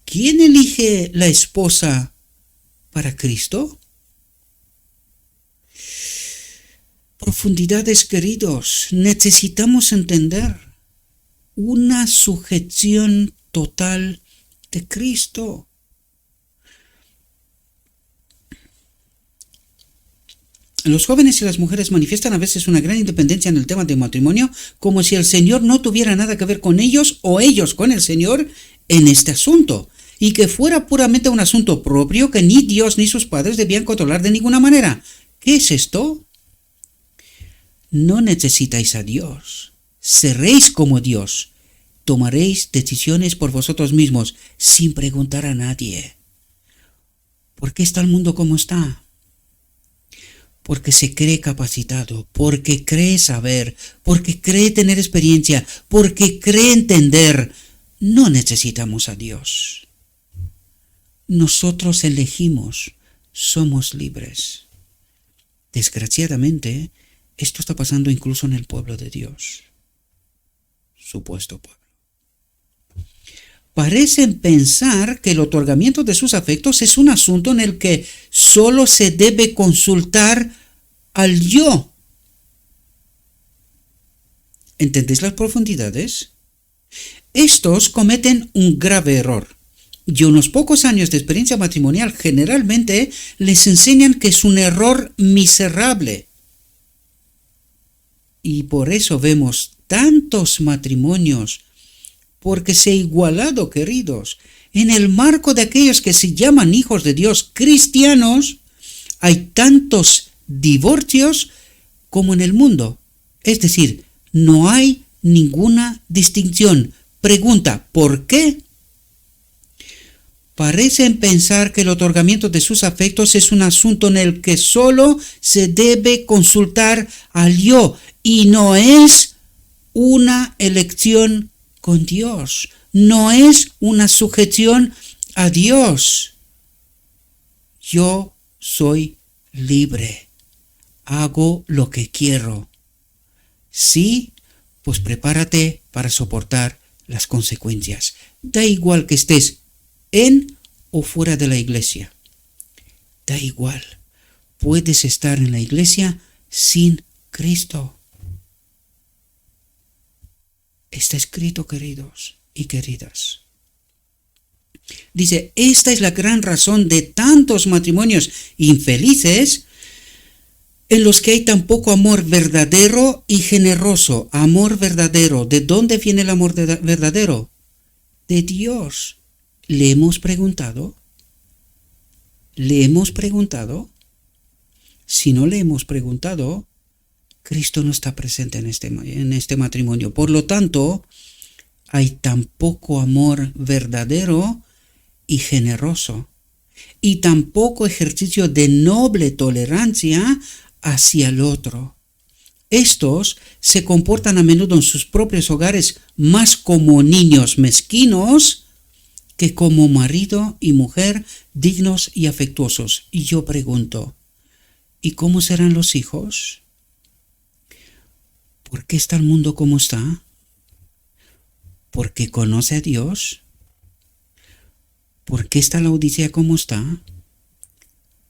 ¿Quién elige la esposa para Cristo? Profundidades, queridos, necesitamos entender una sujeción total de Cristo. Los jóvenes y las mujeres manifiestan a veces una gran independencia en el tema del matrimonio, como si el Señor no tuviera nada que ver con ellos o ellos con el Señor en este asunto, y que fuera puramente un asunto propio que ni Dios ni sus padres debían controlar de ninguna manera. ¿Qué es esto? No necesitáis a Dios. Seréis como Dios. Tomaréis decisiones por vosotros mismos, sin preguntar a nadie. ¿Por qué está el mundo como está? Porque se cree capacitado, porque cree saber, porque cree tener experiencia, porque cree entender. No necesitamos a Dios. Nosotros elegimos, somos libres. Desgraciadamente, Esto está pasando incluso en el pueblo de Dios, supuesto pueblo. Parecen pensar que el otorgamiento de sus afectos es un asunto en el que solo se debe consultar al yo. ¿Entendéis las profundidades? Estos cometen un grave error, y unos pocos años de experiencia matrimonial generalmente les enseñan que es un error miserable. Y por eso vemos tantos matrimonios, porque se ha igualado, queridos, en el marco de aquellos que se llaman hijos de Dios cristianos, hay tantos divorcios como en el mundo. Es decir, no hay ninguna distinción. Pregunta, ¿por qué? Parecen pensar que el otorgamiento de sus afectos es un asunto en el que solo se debe consultar al yo y no es una elección con Dios, no es una sujeción a Dios. Yo soy libre, hago lo que quiero. Sí, pues prepárate para soportar las consecuencias. Da igual que estés en o fuera de la iglesia. Da igual. Puedes estar en la iglesia sin Cristo. Está escrito, queridos y queridas. Dice, esta es la gran razón de tantos matrimonios infelices en los que hay tan poco amor verdadero y generoso. Amor verdadero. ¿De dónde viene el amor verdadero? De Dios. ¿Le hemos preguntado? ¿Le hemos preguntado? Si no le hemos preguntado, Cristo no está presente en este matrimonio. Por lo tanto, hay tan poco amor verdadero y generoso, y tan poco ejercicio de noble tolerancia hacia el otro. Estos se comportan a menudo en sus propios hogares más como niños mezquinos que como marido y mujer dignos y afectuosos. Y yo pregunto, ¿y cómo serán los hijos? ¿Por qué está el mundo como está? ¿Porque conoce a Dios? ¿Por qué está la Odisea como está?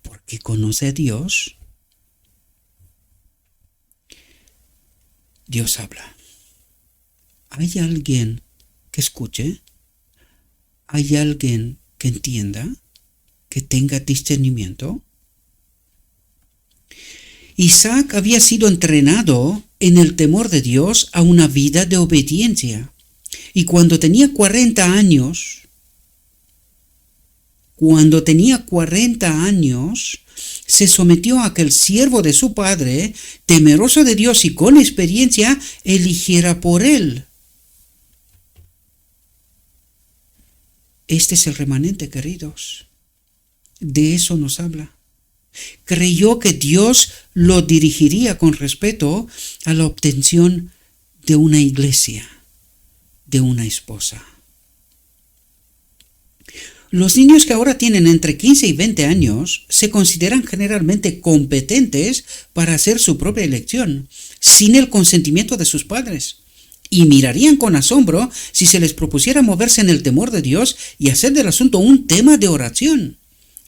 ¿Porque conoce a Dios? Dios habla. ¿Hay alguien que escuche? ¿Hay alguien que entienda? ¿Que tenga discernimiento? Isaac había sido entrenado en el temor de Dios a una vida de obediencia. Y cuando tenía 40 años, se sometió a que el siervo de su padre, temeroso de Dios y con experiencia, eligiera por él. Este es el remanente, queridos. De eso nos habla. Creyó que Dios lo dirigiría con respeto a la obtención de una iglesia, de una esposa. Los niños que ahora tienen entre 15 y 20 años se consideran generalmente competentes para hacer su propia elección, sin el consentimiento de sus padres, y mirarían con asombro si se les propusiera moverse en el temor de Dios y hacer del asunto un tema de oración.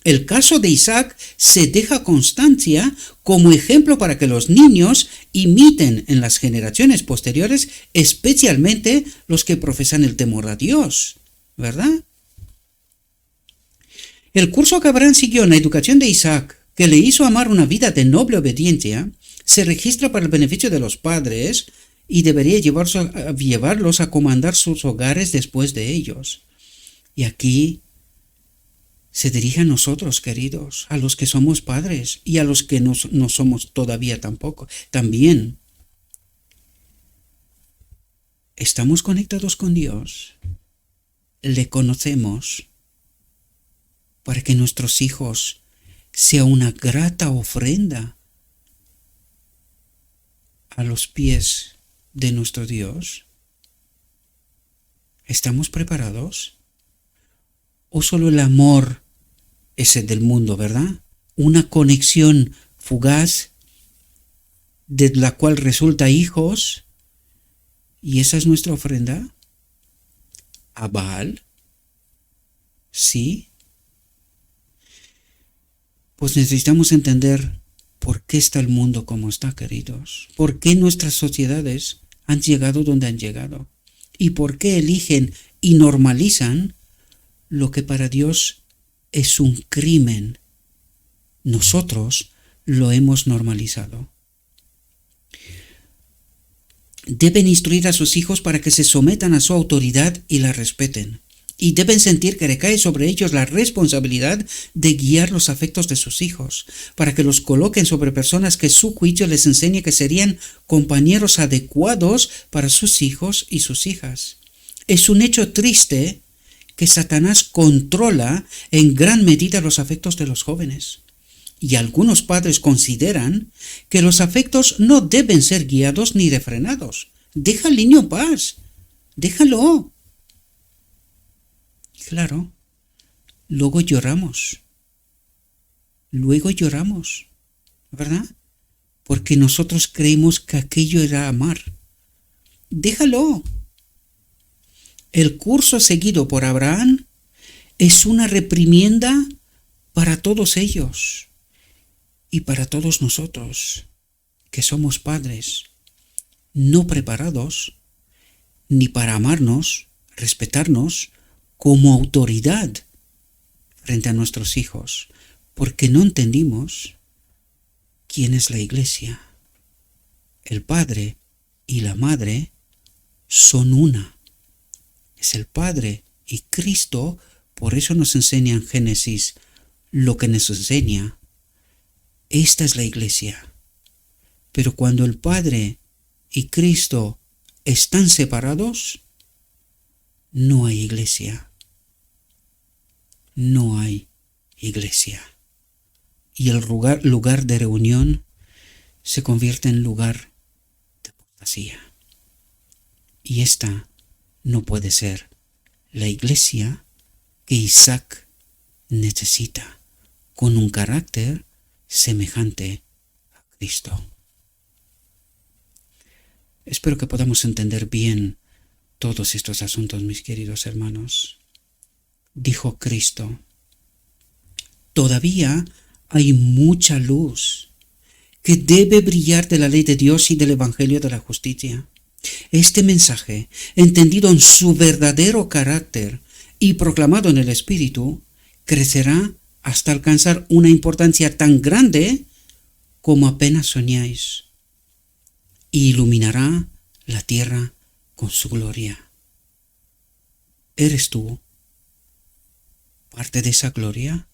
El caso de Isaac se deja constancia como ejemplo para que los niños imiten en las generaciones posteriores, especialmente los que profesan el temor a Dios, ¿verdad? El curso que Abraham siguió en la educación de Isaac, que le hizo amar una vida de noble obediencia, se registra para el beneficio de los padres y debería llevarlos a comandar sus hogares después de ellos. Y aquí se dirige a nosotros, queridos, a los que somos padres y a los que no somos todavía tampoco. También estamos conectados con Dios, le conocemos, para que nuestros hijos sea una grata ofrenda a los pies de nuestro Dios. ¿Estamos preparados? ¿O solo el amor es el del mundo, verdad? Una conexión fugaz de la cual resulta hijos, y esa es nuestra ofrenda a Baal. ¿Sí? Pues necesitamos entender por qué está el mundo como está, queridos. ¿Por qué nuestras sociedades han llegado donde han llegado? ¿Y por qué eligen y normalizan lo que para Dios es un crimen? Nosotros lo hemos normalizado. Deben instruir a sus hijos para que se sometan a su autoridad y la respeten. Y deben sentir que recae sobre ellos la responsabilidad de guiar los afectos de sus hijos, para que los coloquen sobre personas que su juicio les enseñe que serían compañeros adecuados para sus hijos y sus hijas. Es un hecho triste que Satanás controla en gran medida los afectos de los jóvenes. Y algunos padres consideran que los afectos no deben ser guiados ni refrenados. Deja al niño en paz. Déjalo. Claro, luego lloramos, ¿verdad? Porque nosotros creímos que aquello era amar. Déjalo. El curso seguido por Abraham es una reprimienda para todos ellos y para todos nosotros, que somos padres, no preparados ni para amarnos, respetarnos, como autoridad frente a nuestros hijos, porque no entendimos quién es la iglesia. El padre y la madre son una. Es el Padre y Cristo, por eso nos enseña en Génesis lo que nos enseña. Esta es la iglesia. Pero cuando el Padre y Cristo están separados, no hay iglesia. No hay iglesia. Y el lugar de reunión se convierte en lugar de apostasía. Y esta no puede ser la iglesia que Isaac necesita, con un carácter semejante a Cristo. Espero que podamos entender bien todos estos asuntos, mis queridos hermanos. Dijo Cristo: todavía hay mucha luz que debe brillar de la ley de Dios y del Evangelio de la justicia. Este mensaje, entendido en su verdadero carácter y proclamado en el Espíritu, crecerá hasta alcanzar una importancia tan grande como apenas soñáis, y iluminará la tierra con su gloria. ¿Eres tú parte de esa gloria?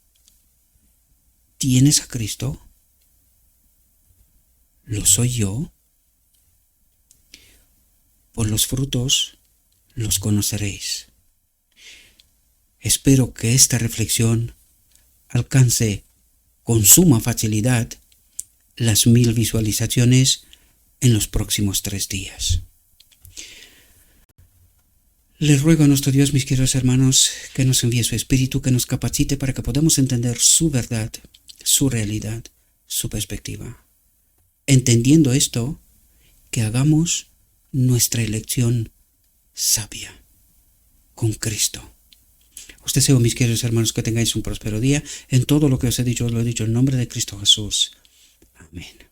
¿Tienes a Cristo? ¿Lo soy yo? Por los frutos los conoceréis. Espero que esta reflexión alcance con suma facilidad las 1000 visualizaciones en los próximos 3 días. Les ruego a nuestro Dios, mis queridos hermanos, que nos envíe su Espíritu, que nos capacite para que podamos entender su verdad, su realidad, su perspectiva. Entendiendo esto, que hagamos nuestra elección sabia con Cristo. Os deseo, mis queridos hermanos, que tengáis un próspero día. En todo lo que os he dicho en nombre de Cristo Jesús. Amén.